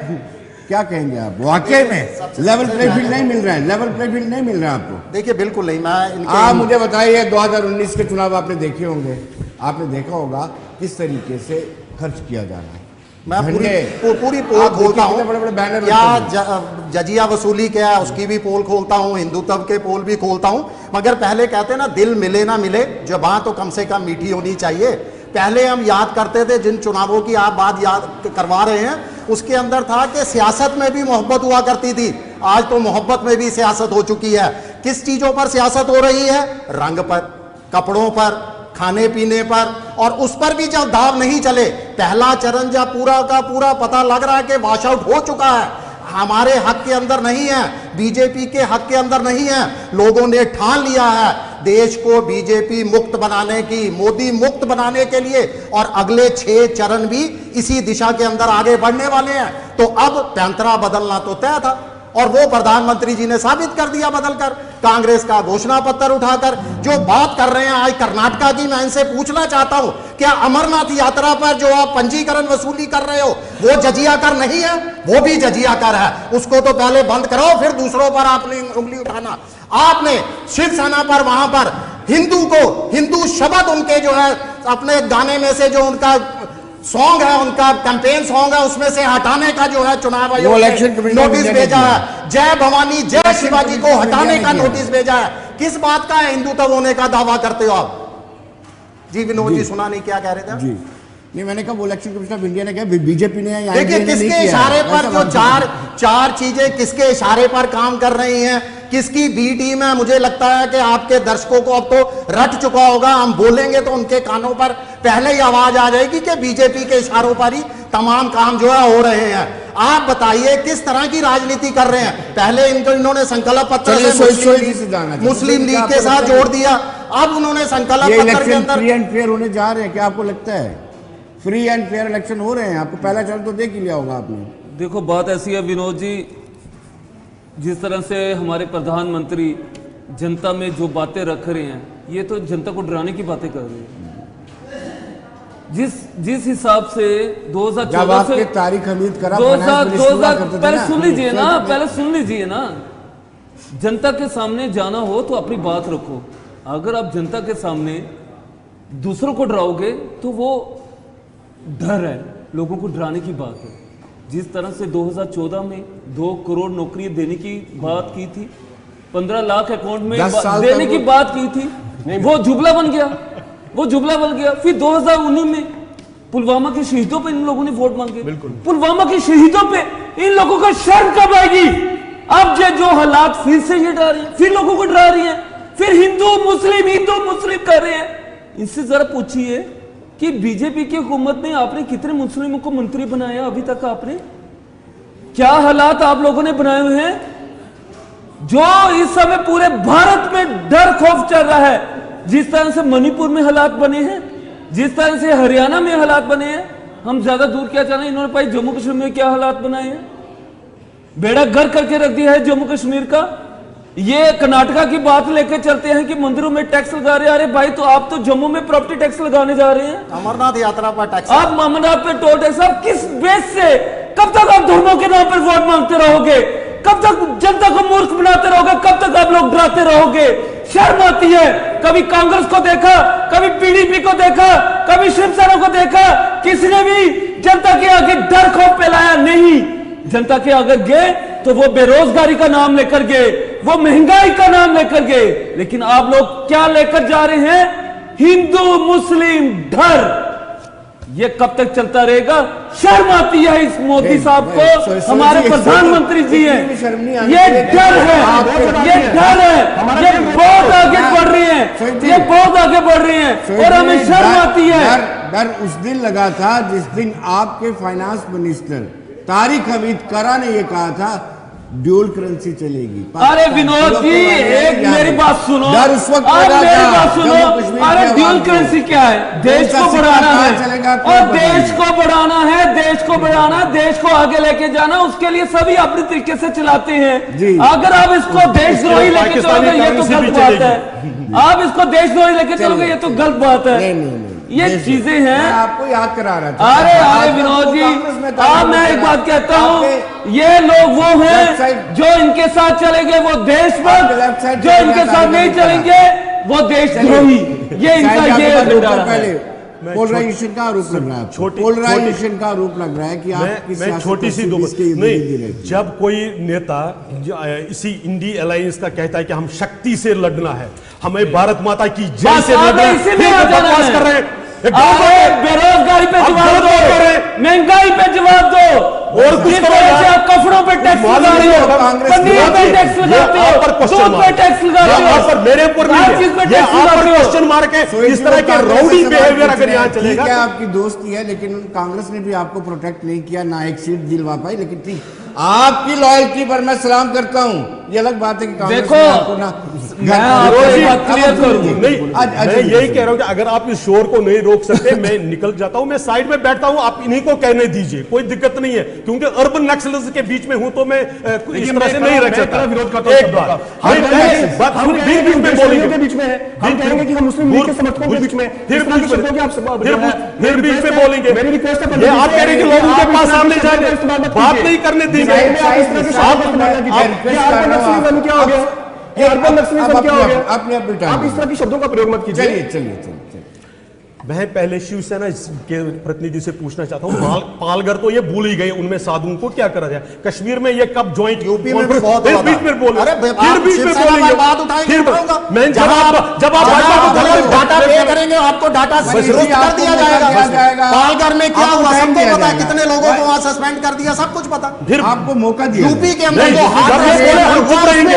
क्या कहेंगे आप? वाकई में लेवल प्ले फील्ड नहीं मिल रहा है, लेवल प्ले फील्ड नहीं मिल रहा है आपको? देखिए बिल्कुल नहीं, मैं आप मुझे बताइए 2019 के चुनाव आपने देखे होंगे, आपने देखा होगा किस तरीके से खर्च किया जा रहा है। मैं पूरी पोल खोलता हूँ, बड़े बड़े बैनर क्या जजिया वसूली क्या है उसकी भी पोल खोलता हूँ, हिंदुत्व के पोल भी खोलता हूँ। मगर पहले कहते ना, दिल मिले ना मिले, जुबान तो कम से कम मीठी होनी चाहिए। पहले हम याद करते थे, जिन चुनावों की आप बात याद करवा रहे हैं उसके अंदर था कि सियासत में भी मोहब्बत हुआ करती थी। आज तो मोहब्बत में भी सियासत हो चुकी है। किस चीजों पर सियासत हो रही है? रंग पर, कपड़ों पर, खाने पीने पर, और उस पर भी जब दाव नहीं चले। पहला चरण जब पूरा का पूरा पता लग रहा है कि वॉश आउट हो चुका है, हमारे हक के अंदर नहीं है, बीजेपी के हक के अंदर नहीं है, लोगों ने ठान लिया है देश को बीजेपी मुक्त बनाने की, मोदी मुक्त बनाने के लिए, और अगले 6 चरण भी इसी दिशा के अंदर आगे बढ़ने वाले हैं। तो अब पैंतरा बदलना तो तय था, और वो प्रधानमंत्री जी ने साबित कर दिया बदलकर, कांग्रेस का घोषणा पत्र उठाकर। जो बात कर रहे हैं आज कर्नाटका की, मैं इनसे पूछना चाहता हूं, क्या अमरनाथ यात्रा पर जो आप पंजीकरण वसूली कर रहे हो वो जजिया कर नहीं है? वो भी जजिया कर है। उसको तो पहले बंद करो, फिर दूसरों पर आपने उंगली उठाना। आपने शिवसेना पर, वहां पर हिंदू को, हिंदू शब्द उनके जो है अपने गाने में से, जो उनका सॉन्ग है, उनका कैंपेन सॉन्ग है, उसमें से हटाने का जो है चुनाव आयोग ने नोटिस भेजा है। जय भवानी जय शिवाजी को हटाने का नोटिस भेजा है। किस बात का है हिंदुत्व होने का दावा करते हो आप? जी विनोद जी, सुना नहीं क्या कह रहे थे जी? नहीं, मैंने कहा वो इलेक्शन कमीशन ऑफ इंडिया ने कहा बीजेपी ने, देखिए किसके इशारे पर जो चार चीजें किसके इशारे पर काम कर रही हैं, किसकी बी टीम है, मुझे लगता है कि आपके दर्शकों को अब तो रट चुका होगा। हम बोलेंगे तो उनके कानों पर पहले ही आवाज आ जाएगी कि बीजेपी के इशारों पर ही तमाम काम जो है हो रहे हैं। आप बताइए किस तरह की राजनीति कर रहे हैं? पहले इन्होंने संकल्प पत्र से मुस्लिम लीग के साथ जोड़ दिया, अब उन्होंने संकल्प पत्र के अंदर फ्री एंड फेयर होने जा रहे हैं। क्या आपको लगता है फ्री एंड फेयर इलेक्शन हो रहे हैं? आपको पहला चरण तो देख ही लिया होगा आपने। देखो बात ऐसी है विनोद जी, जिस तरह से हमारे प्रधानमंत्री जनता में जो बातें रख रहे हैं, ये तो जनता को डराने की बातें कर रहे हैं। जिस हिसाब से 2014 से तारीख हमीद करा, 2000 पहले सुन लीजिए ना, पहले सुन लीजिए ना। जनता के सामने जाना हो तो अपनी बात रखो। अगर आप जनता के सामने दूसरों को डराओगे तो वो डर है, लोगों को डराने की बात है। जिस तरह से 2014 में 2 करोड़ नौकरियां देने की बात की थी, 15 लाख अकाउंट में देने की बात की थी, वो जुमला बन गया, वो जुमला बन गया। फिर 2019 में पुलवामा के शहीदों पे इन लोगों ने वोट मांगे। पुलवामा के शहीदों पे इन लोगों को शर्म कब आएगी? अब जो हालात फिर से ये डरा रही है, फिर लोगों को डरा रही है, फिर हिंदू मुस्लिम कर रहे हैं। इनसे जरा पूछिए कि बीजेपी की हुकूमत में आपने कितने मुस्लिमों को मंत्री बनाया अभी तक? आपने क्या हालात आप लोगों ने बनाए हुए हैं जो इस समय पूरे भारत में डर खौफ चल रहा है? जिस तरह से मणिपुर में हालात बने हैं, जिस तरह से हरियाणा में हालात बने हैं, हम ज्यादा दूर क्या जाना, इन्होंने भाई जम्मू कश्मीर में क्या हालात बनाए हैं, बेड़ा गर्क करके रख दिया है जम्मू कश्मीर का। ये कर्नाटका की बात लेकर चलते हैं कि मंदिरों में टैक्स लगा रहे हैं। अरे भाई, तो आप तो जम्मू में प्रॉपर्टी टैक्स लगाने जा रहे हैं, अमरनाथ यात्रा पर टैक्स, आप अमरनाथ पे टोल टैक्स। आप किस बेस से, कब तक आप धर्मों के नाम पर वोट मांगते रहोगे? कब तक जनता को मूर्ख बनाते रहोगे? कब तक आप लोग डराते रहोगे? शर्म आती है। कभी कांग्रेस को देखा, कभी पीडीपी को देखा, कभी शिवसेना को देखा, किसी ने भी जनता के आगे डर खौफ फैलाया नहीं। जनता के आगे गए तो वो बेरोजगारी का नाम लेकर गए, वो महंगाई का नाम लेकर गए, लेकिन आप लोग क्या लेकर जा रहे हैं? हिंदू मुस्लिम डर। ये कब तक चलता रहेगा? शर्म आती है इस मोदी साहब को, हमारे प्रधानमंत्री जी हैं, ये डर है, ये डर है, ये बहुत आगे बढ़ रही है, ये बहुत आगे बढ़ रही है, और हमें शर्म आती है। डर उस दिन लगा था जिस दिन आपके फाइनेंस मिनिस्टर तारिक हमीद करा ने ये कहा था ड्यूल करेंसी चलेगी। अरे विनोद जी, एक मेरी बात सुनो, डर उस वक्त आप लगा मेरी था, बात सुनो। जम्मू कश्मीर अरे के ड्यूल आवाम को। करेंसी क्या है? देश को बढ़ाना है, और देश को बढ़ाना है, देश को बढ़ाना, देश को आगे लेके जाना, उसके लिए सभी अपने तरीके से चलाते हैं। अगर आप इसको देशद्रोही लेके चलोगे ये तो गलत बात है। आप इसको देशद्रोही लेके चलोगे ये तो गलत बात है। ये चीजें हैं, मैं आपको याद करा रहा था। अरे अरे विनोद जी, अब मैं एक बात कहता हूँ, ये लोग वो हैं जो इनके साथ चलेंगे वो देशभक्त, जो इनके साथ नहीं चलेंगे वो देशद्रोही। ये इनका ये पहले पोलराइजेशन का आरोप लग रहा है, पोलराइजेशन का आरोप लग रहा है कि मैं छोटी सी दो नहीं, जब कोई नेता इसी इंडी अलायंस का कहता है कि हम शक्ति से लड़ना है, हमें भारत माता की जय से लड़ना है, बकवास कर रहे हैं। बेरोजगारी पे जवाब दो, महंगाई पे जवाब दो, और कुछ कपड़ों पे टैक्स लगाते हो, पनीर पे टैक्स लगाते हो, दूध पे टैक्स लगाते हो, मेरे ऊपर हर चीज पे टैक्स लगाते हो। क्वेश्चन मार के इस तरह के राउडी बिहेवियर अगर यहाँ चलेगा, क्या आपकी दोस्ती है, लेकिन कांग्रेस ने भी आपको प्रोटेक्ट नहीं किया, ना एक सीट दिलवा पाई। लेकिन ठीक, आपकी लॉयल्टी पर मैं सलाम करता हूँ। ये अलग बात है कि कांग्रेस देखो, ने आपको ना क्लियर करूंगी नहीं, मैं यही कह रहा हूं कि अगर आप इस शोर को नहीं रोक सकते, मैं निकल जाता हूं, मैं साइड में बैठता हूं, आप इन्हीं को कहने दीजिए, कोई दिक्कत नहीं है, क्योंकि अर्बन नक्सलिज्म के बीच में हूं तो मैं इस तरह से नहीं रख सकता। विरोध करता एक बात हम बीच में बोलेंगे, बीच में है, हम कहेंगे कि हम मुस्लिम लीग के समर्थकों के बीच में, फिर बीच में बोलेंगे, मेरी रिक्वेस्ट है, ये आप कह रहे हैं कि लोगों के पास सामने जाने, बात नहीं करने देंगे। क्या हो गया? ये अर्बन नक्सलिज्म क्या हो गया? अपने आप इस तरह की शब्दों का प्रयोग मत कीजिए। चलिए। मैं पहले शिवसेना के प्रतिनिधि से पूछना चाहता हूँ, पालघर तो ये भूल ही गए, उनमें साधुओं को क्या करा जाए? कश्मीर में ये कब ज्वाइंट यूपी में भी बहुत बीच में बोले, अरे फिर बीच में बोलेंगे, बात उठाएंगे, मैं जब आप डाटा पे करेंगे आपको डाटा कर दिया जाएगा। पालघर में क्या हुआ सबको पता है, कितने लोगों को वहां सस्पेंड कर दिया, सब कुछ पता। फिर आपको मौका दिया। यूपी के अंदर जो हाथ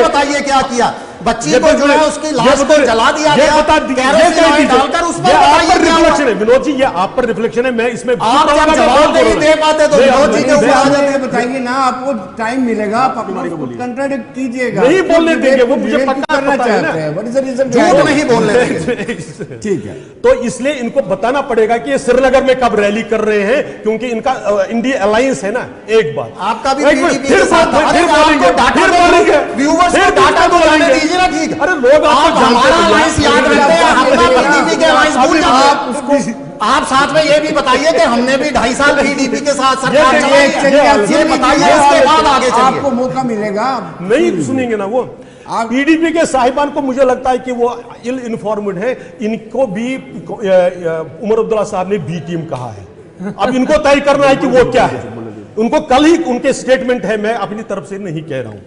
बताइए क्या किया, बच्ची को जो है उसकी लाश को जला दिया गया, डालकर उस पर रिफ्लेक्शन है विनोद जी, ये आप पर रिफ्लेक्शन है। मैं इसमें आप जब जवाब नहीं दे पाते तो विनोद जी के ऊपर आ जाते हैं। बताइए ना, आपको टाइम मिलेगा, आप अपना कंट्राडिक्ट कीजिएगा। नहीं बोलने देंगे, वो मुझे पक्का करना चाहते हैं, व्हाट इज द रीजन? झूठ नहीं बोलने देंगे। ठीक है, तो इसलिए इनको बताना पड़ेगा कि ये श्रीनगर में कब रैली कर रहे हैं, क्योंकि इनका इंडिया अलायंस है ना। एक बात आपका भी फिर बोलेंगे, डाटा व्यूअर्स को डाटा तो लाने दीजिए ना। ठीक, अरे लोग आपको हमारा अलायंस याद रखते हैं, अपना पीडीपी के अलायंस भूल जाते हैं। आप साथ में ये भी बताइए कि हमने भी 2.5 साल पीडीपी के साथ सरकार चलाई है, ये बताइए, इसके बाद आगे चलिए। आपको मौका मिलेगा। नहीं सुनेंगे ना वो पीडीपी के साहिबान को, मुझे लगता है कि वो इल इन्फॉर्म्ड है। इनको भी उमर अब्दुल्ला साहब ने बी टीम कहा है, अब इनको तय करना है कि वो क्या है। उनको कल ही उनके स्टेटमेंट है, मैं अपनी तरफ से नहीं कह रहा हूं,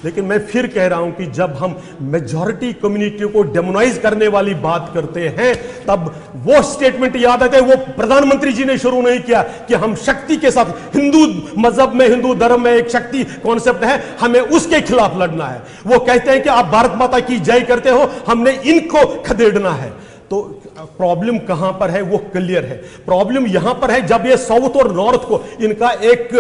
लेकिन मैं फिर कह रहा हूं कि जब हम मेजॉरिटी कम्युनिटी को डेमोनाइज करने वाली बात करते हैं, तब वो स्टेटमेंट याद आते हैं। वो प्रधानमंत्री जी ने शुरू नहीं किया कि हम शक्ति के साथ, हिंदू मजहब में, हिंदू धर्म में एक शक्ति कॉन्सेप्ट है, हमें उसके खिलाफ लड़ना है। वो कहते हैं कि आप भारत माता की जय करते हो, हमने इनको खदेड़ना है। तो प्रॉब्लम कहां पर है वो क्लियर है। प्रॉब्लम यहां पर है जब ये साउथ और नॉर्थ को, इनका एक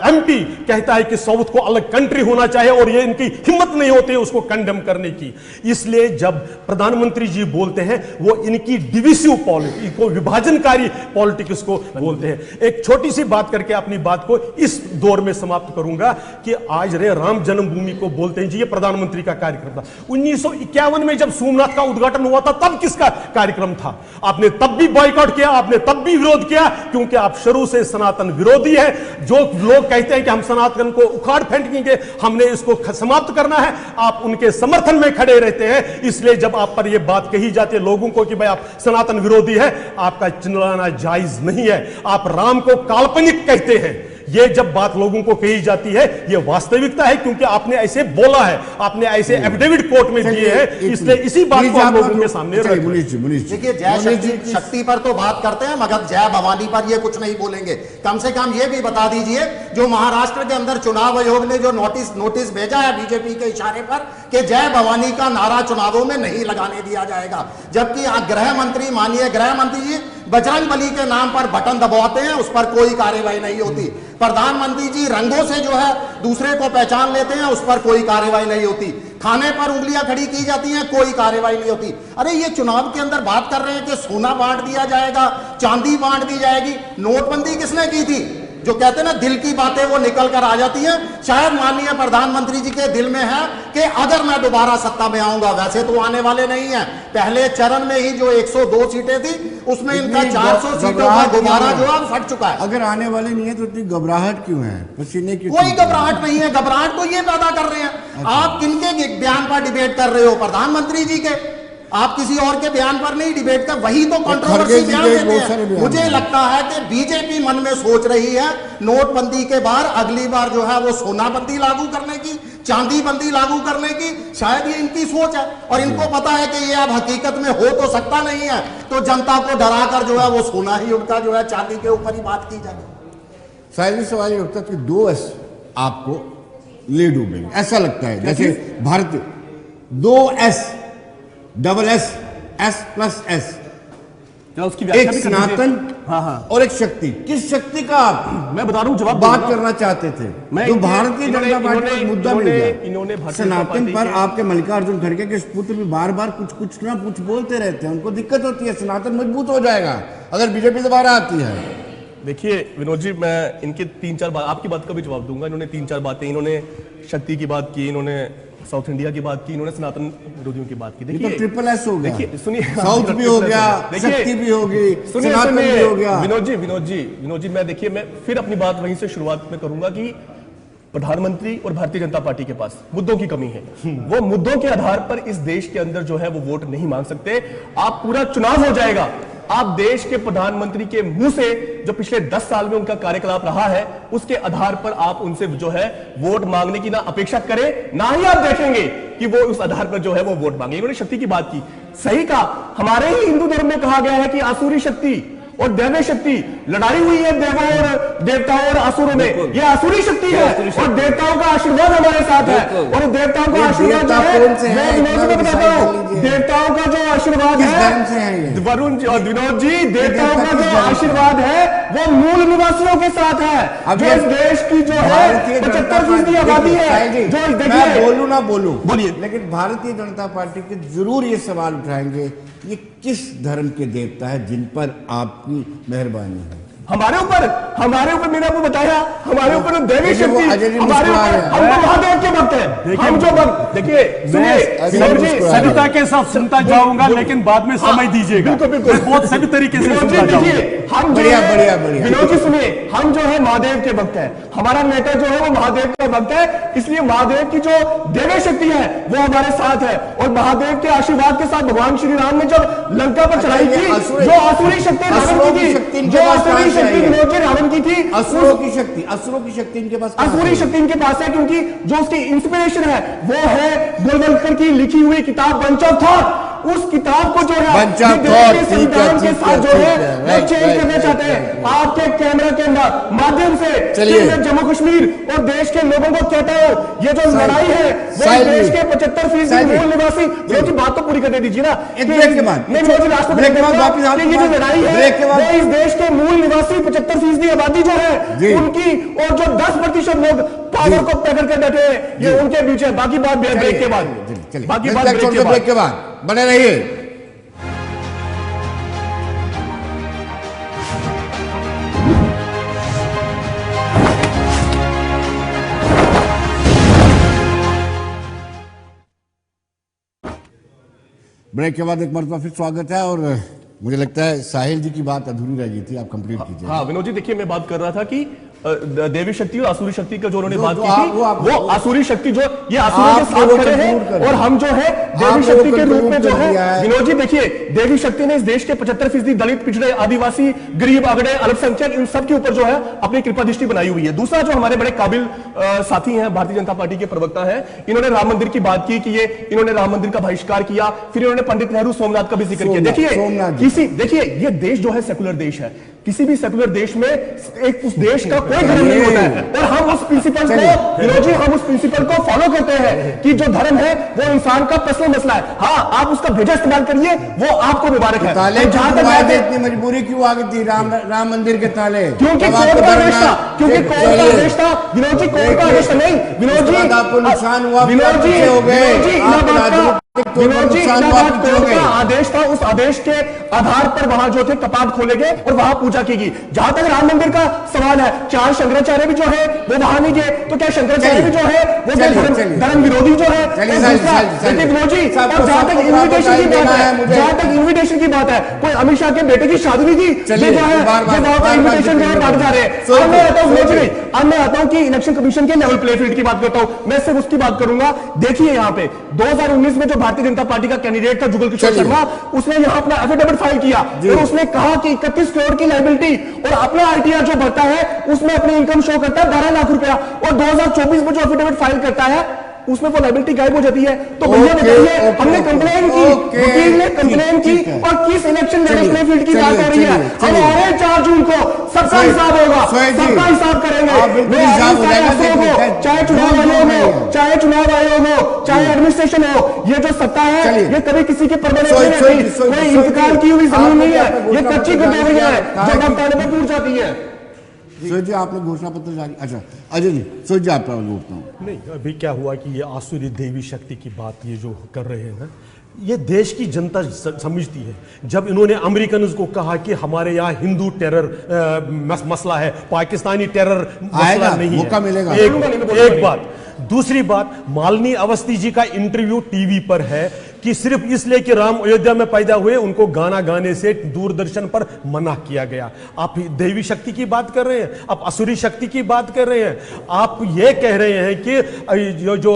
एमपी कहता है कि साउथ को अलग कंट्री होना चाहिए, और ये इनकी हिम्मत नहीं होती है उसको कंडेम करने की। इसलिए जब प्रधानमंत्री जी बोलते हैं, वो इनकी डिविसिव पॉलिटिक्स को, विभाजनकारी पॉलिटिक्स को बोलते हैं। एक छोटी सी बात करके अपनी बात को इस दौर में समाप्त करूंगा कि आज रे राम जन्मभूमि को बोलते हैं जी, ये प्रधानमंत्री का कार्यक्रम था। 1951 में जब सोमनाथ का उद्घाटन हुआ था, तब किसका कार्यक्रम था? आपने तब भी बॉयकॉट किया, आपने तब भी विरोध किया, क्योंकि आप शुरू से सनातन विरोधी है। जो लोग कहते हैं कि हम सनातन को उखाड़ फेंकेंगे, हमने इसको समाप्त करना है, आप उनके समर्थन में खड़े रहते हैं। इसलिए जब आप पर यह बात कही जाती है लोगों को कि भाई आप सनातन विरोधी है, आपका चिल्लाना जायज नहीं है। आप राम को काल्पनिक कहते हैं, ये जब बात लोगों को कही जाती है, ये वास्तविकता है, क्योंकि आपने ऐसे बोला है, आपने ऐसे एफिडेविट कोर्ट में दिए हैं। इसलिए इसी बात को आप लोगों के सामने रखें। देखिए, जय शक्ति पर तो बात करते हैं, मगर जय भवानी पर ये कुछ नहीं बोलेंगे। कम से कम ये भी बता दीजिए, जो महाराष्ट्र के अंदर चुनाव आयोग ने जो नोटिस भेजा है बीजेपी के इशारे पर कि जय भवानी का नारा चुनावों में नहीं लगाने दिया जाएगा, जबकि गृह मंत्री, माननीय गृह मंत्री जी बजरंग बली के नाम पर बटन दबाते हैं, उस पर कोई कार्रवाई नहीं होती। प्रधानमंत्री जी रंगों से जो है दूसरे को पहचान लेते हैं, उस पर कोई कार्रवाई नहीं होती। खाने पर उंगलियां खड़ी की जाती हैं, कोई कार्रवाई नहीं होती। अरे ये चुनाव के अंदर बात कर रहे हैं कि सोना बांट दिया जाएगा, चांदी बांट दी जाएगी। नोटबंदी किसने की थी? जो कहते हैं ना दिल की बातें वो निकल कर आ जाती हैं। शायद माननीय प्रधानमंत्री जी के दिल में है कि अगर मैं दोबारा सत्ता में आऊंगा, वैसे तो आने वाले नहीं है। पहले चरण में ही जो 102 सीटें थी उसमें इनका 400 सीटों का गुब्बारा जो है फट चुका है। अगर आने वाले नहीं है तो इतनी घबराहट क्यों है? पसीने क्यों? कोई घबराहट नहीं है। घबराहट तो ये पैदा कर रहे हैं। आप किनके बयान पर डिबेट कर रहे हो? प्रधानमंत्री जी के। आप किसी और के बयान पर नहीं डिबेट कर, वही तो कंट्रोवर्सी बयान देते हैं। मुझे लगता है कि बीजेपी मन में सोच रही है नोटबंदी के बाद अगली बार जो है वो सोनाबंदी लागू करने की, चांदी बंदी लागू करने की। शायद ये इनकी सोच है और इनको पता है कि ये अब हकीकत में हो तो सकता नहीं है, तो जनता को डरा कर जो है वो सोना ही उनका जो है चांदी के ऊपर ही बात की जाए। शायद सवाल ये उठता है कि 2S आपको ले डूबेंगे, ऐसा लगता है जैसे भारत 2S SS S+S, उसकी व्याख्या एक भी कर सनातन हाँ। और एक शक्ति। किस शक्ति का आप मैं बता रहा हूं जवाब बात करना चाहते थे? जो भारतीय जनता पार्टी का मुद्दा मिल इन्होंने गया। सनातन पर आपके मल्लिकार्जुन खड़गे के पुत्र भी बार बार कुछ ना कुछ बोलते रहते हैं, उनको दिक्कत होती है। सनातन मजबूत हो जाएगा अगर बीजेपी दोबारा आती है। देखिए विनोद जी, मैं इनके 3-4 बात, आपकी बात का भी जवाब दूंगा। इन्होंने 3-4 बातें, इन्होंने शक्ति की बात की, इन्होंने साउथ इंडिया की बात की, इन्होंने सनातन विरोधियों की बात की। देखिए तो ट्रिपल S हो गया। देखिए सुनिए, साउथ भी हो गया, शक्ति भी होगी, सनातन भी हो गया। विनोद जी, मैं देखिए मैं फिर अपनी बात वहीं से शुरुआत में करूंगा कि प्रधानमंत्री और भारतीय जनता पार्टी के पास मुद्दों की कमी है। वो मुद्दों के आधार पर इस देश के अंदर जो है वो वोट नहीं मांग सकते। आप पूरा चुनाव हो जाएगा, आप देश के प्रधानमंत्री के मुंह से जो पिछले 10 साल में उनका कार्यकलाप रहा है उसके आधार पर आप उनसे जो है वोट मांगने की ना अपेक्षा करें, ना ही आप देखेंगे कि वो उस आधार पर जो है वो वोट मांगे। उन्होंने शक्ति की बात की, सही कहा। हमारे ही हिंदू धर्म में कहा गया है कि आसुरी शक्ति और दैवी शक्ति लड़ाई हुई है देवों और देवताओं और असुरों में। ये आसुरी शक्ति है और देवताओं का आशीर्वाद हमारे साथ है। और देवताओं का आशीर्वाद जो है मैं बताता हूं, देवताओं का जो आशीर्वाद है वरुण जी और विनोद जी, देवताओं का जो आशीर्वाद है वो मूल निवासियों के साथ है। जो इस देश की जो है 75% आबादी है। जो मैं बोलूं ना बोलूं, बोलिए, लेकिन भारतीय जनता पार्टी के जरूर ये सवाल उठाएंगे, ये किस धर्म के देवता है जिन पर आपकी मेहरबानी है? हमारे ऊपर मैंने आपको बताया, हमारे ऊपर दैवी शक्ति, हमारे ऊपर हम तो महादेव के भक्त हैं। हम जो भक्त, देखिए सुनिए, सभ्यता के साथ सुनता जाऊंगा लेकिन बाद में समय दीजिएगा। बिल्कुल बहुत सभी तरीके से सुनता जाऊंगा। हम बढ़िया। विनोद जी सुनिए, हम जो है महादेव के भक्त हैं। हमारा नेता जो है वो महादेव का भक्त है, इसलिए महादेव की जो दैवी शक्ति है वो हमारे साथ है। और महादेव के आशीर्वाद के साथ भगवान श्री राम ने जब लंका पर चढ़ाई की, जो आसुरी शक्ति रावण की थी, जो आसुरी शक्ति विनोद जी रावण की थी, असुरों की शक्ति इनके पास, असुरी शक्ति इनके पास है। क्योंकि जो उसकी इंस्पिरेशन है वो है गोलवलकर की लिखी हुई किताब बंच ऑफ थॉट। उस किताब को जो है संविधान के साथ जो है वो चेंज करना चाहते हैं। आपके कैमरा के माध्यम से मैं जम्मू कश्मीर और देश के लोगों को कहता हूं, ये जो लड़ाई है वो देश के 75% मूल निवासी, जो बात तो पूरी करने दीजिए ना। ब्रेक के बाद ये जो लड़ाई है वो इस देश के मूल निवासी 75% आबादी जो है उनकी, और जो 10% लोग पावर को पकड़ कर बैठे हैं, ये उनके बीच है। बाकी बात ब्रेक के बाद, बाकी बात ब्रेक के बाद बने रहिए। ब्रेक के बाद एक मरतबा फिर स्वागत है। और मुझे लगता है साहिल जी की बात अधूरी रह गई थी, आप कंप्लीट कीजिए। हाँ विनोद जी, देखिए मैं बात कर रहा था कि देवी शक्ति और आसुरी शक्ति का जो उन्होंने बात की थी, वो आसुरी शक्ति जो ये आसुरों के साथ खड़े हैं और हम जो है देवी शक्ति के रूप में जो है। विनोद जी देखिए, देवी शक्ति ने इस देश के 75% दलित, पिछड़े, आदिवासी, गरीब, अगड़े, अल्पसंख्यक, इन सब के ऊपर जो है अपनी कृपा दृष्टि बनाई हुई है। दूसरा, जो हमारे बड़े काबिल साथी हैं, भारतीय जनता पार्टी के प्रवक्ता है, इन्होंने राम मंदिर की बात की कि ये इन्होंने राम मंदिर का बहिष्कार किया, फिर इन्होंने पंडित नेहरू सोमनाथ का भी जिक्र किया। देखिए ये देश जो है सेकुलर देश है। किसी भी सेकुलर देश में एक उस देश का कोई धर्म नहीं होता है। और हम उस प्रिंसिपल को, विनोद जी, हम उस प्रिंसिपल को फॉलो करते हैं कि जो धर्म है वो इंसान का पर्सनल मसला है। हाँ, आप उसका भेजा इस्तेमाल करिए, वो आपको मुबारक है। जहां तक इतनी मजबूरी क्यों आ गई थी राम मंदिर के ताले? क्योंकि कोर्ट का आदेश था, क्योंकि कोर्ट का आदेश था विनोद जी, कोर्ट का आदेश नहीं विनोद जी, आपको नुकसान हुआ, विनोद जी, हो गए, विनोद जी, इलाहाबाद कोर्ट का आदेश था, उस आदेश के आधार पर वहां जो थे कपाट खोले गए और वहां पूजा की गई। जहां तक राम मंदिर का सवाल है, 4 शंकराचार्य भी जो है वो वहां नहीं गए, तो क्या शंकराचार्य भी जो है वो धर्म विरोधी जो है? विनोद जी, और जहां तक इन्विटेशन की बात है, जहां तक इन्विटेशन की बात है, कोई अमित शाह के बेटे की शादी भी की, जो है वहां पर इन्विटेशन जो है बांटे जा रहे हैं। अब मैं आता हूं विनोद जी, अब मैं आता हूं कि इलेक्शन कमीशन के लेवल प्ले फील्ड की बात करता हूं। मैं सिर्फ उसकी बात करूंगा। देखिए यहाँ पे 2019 में जो भारतीय जनता पार्टी का कैंडिडेट था जुगल किशोर शर्मा, उसने यहां अपना एफिडेविट फाइल किया और उसने कहा कि 31 करोड़ की लायबिलिटी और अपना आईटीआर जो भरता है उसमें अपनी इनकम शो करता है 12 लाख रुपया, और 2024 में जो एफिडेविट फाइल करता है उसमें वो लायबिलिटी गायब हो जाती है। तो भैया बताइए, हमने कंप्लेन की, वकील ने कंप्लेन की, और किस इलेक्शन लेवल प्ले फील्ड की बात हो रही है? हमारे 4 जून को सबका हिसाब होगा, सबका हिसाब करेंगे, चाहे चुनाव आयोग हो, चाहे चुनाव आयोग हो, चाहे एडमिनिस्ट्रेशन हो। ये जो सत्ता है ये कभी किसी के परमानेंट नहीं रहती, कोई इंतकाल की हुई जमीन नहीं है, ये कच्ची गडोरी है जो वक्त आने पर टूट जाती है। सोच जी, आपने घोषणा पत्र जारी, अच्छा अजय जी, सोच जी, आप पर उठता हूँ। नहीं, अभी क्या हुआ कि ये आसुरी देवी शक्ति की बात ये जो कर रहे हैं, ये देश की जनता समझती है। जब इन्होंने अमेरिकन को कहा कि हमारे यहाँ हिंदू टेरर मसला है, पाकिस्तानी टेरर मसला नहीं है, मौका मिलेगा। एक बात। दूसरी बात, मालिनी अवस्थी जी का इंटरव्यू टीवी पर है कि सिर्फ इसलिए कि राम अयोध्या में पैदा हुए उनको गाना गाने से दूरदर्शन पर मना किया गया। आप देवी शक्ति की बात कर रहे हैं, आप असुरी शक्ति की बात कर रहे हैं, आप ये कह रहे हैं कि जो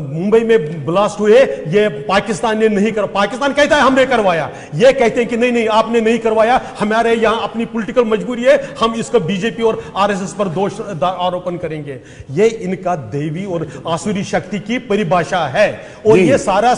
मुंबई में ब्लास्ट हुए ये पाकिस्तान ने नहीं कर, पाकिस्तान कहता है हमने करवाया, ये कहते हैं कि नहीं नहीं आपने नहीं करवाया, हमारे यहाँ अपनी पॉलिटिकल मजबूरी है, हम इसको बीजेपी और आरएसएस पर दोष आरोपण करेंगे। ये इनका देवी और आसुरी शक्ति की परिभाषा है। और ये सारा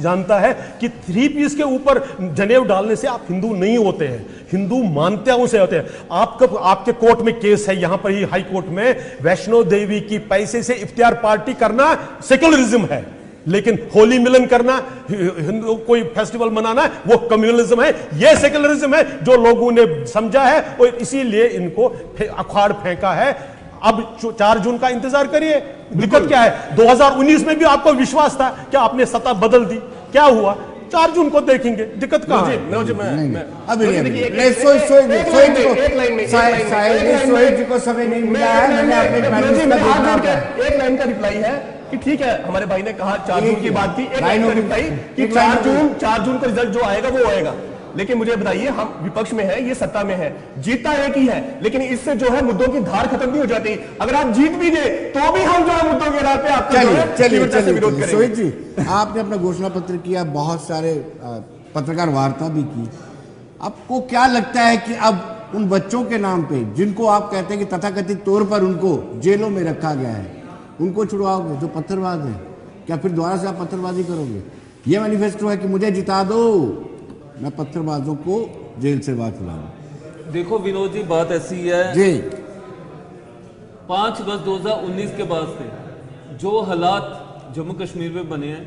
जानता है कि 3 पीस के ऊपर जनेऊ डालने से आप हिंदू नहीं होते हैं, हिंदू मान्यताओं से होते हैं। आपके कोर्ट में केस है, यहां पर ही हाई कोर्ट में, वैष्णो देवी की पैसे से इफ्तियार पार्टी करना सेक्युलरिज्म है, लेकिन होली मिलन करना, हिंदू कोई फेस्टिवल मनाना, वो कम्युनलिज्म है। ये सेक्युलरिज्म है जो लोगों ने समझा है और इसीलिए इनको अखाड़ फेंका है। अब 4 जून का इंतजार करिए। दिक्कत क्या है? 2019 में भी आपको विश्वास था कि आपने सत्ता बदल दी, क्या हुआ? 4 जून को देखेंगे, दिक्कत कहां है? सोहेब जी को समय नहीं मिला है, मैंने अपने एक लाइन का रिप्लाई है कि ठीक है, हमारे भाई ने कहा 4 जून की बात की, एक लाइन का रिप्लाई कि 4 जून को रिजल्ट जो आएगा वो आएगा। लेकिन मुझे बताइए, हम विपक्ष में है, ये सत्ता में है, जीतता एक ही है, लेकिन इससे जो है मुद्दों की धार खत्म नहीं हो जाती। अगर आप जीत भी गए तो भी हम जो है मुद्दों के आधार पे आपको विरोध करेंगे। सोहित जी, आपने अपना घोषणा पत्र किया, बहुत सारे पत्रकार वार्ता भी की, आपको क्या लगता है कि अब उन बच्चों के नाम पे जिनको आप कहते हैं कि तथाकथित तौर पर उनको जेलों में रखा गया है, उनको छुड़वाओगे जो पत्थरबाज है? क्या फिर दोबारा से आप पत्थरबाजी करोगे? ये मैनिफेस्टो है कि मुझे जिता दो, मैं पत्थरबाजों को जेल से बाहर खिलाऊं। देखो विनोद जी, बात ऐसी है जी, 5 अगस्त 2019 के बाद से जो हालात जम्मू कश्मीर में बने हैं,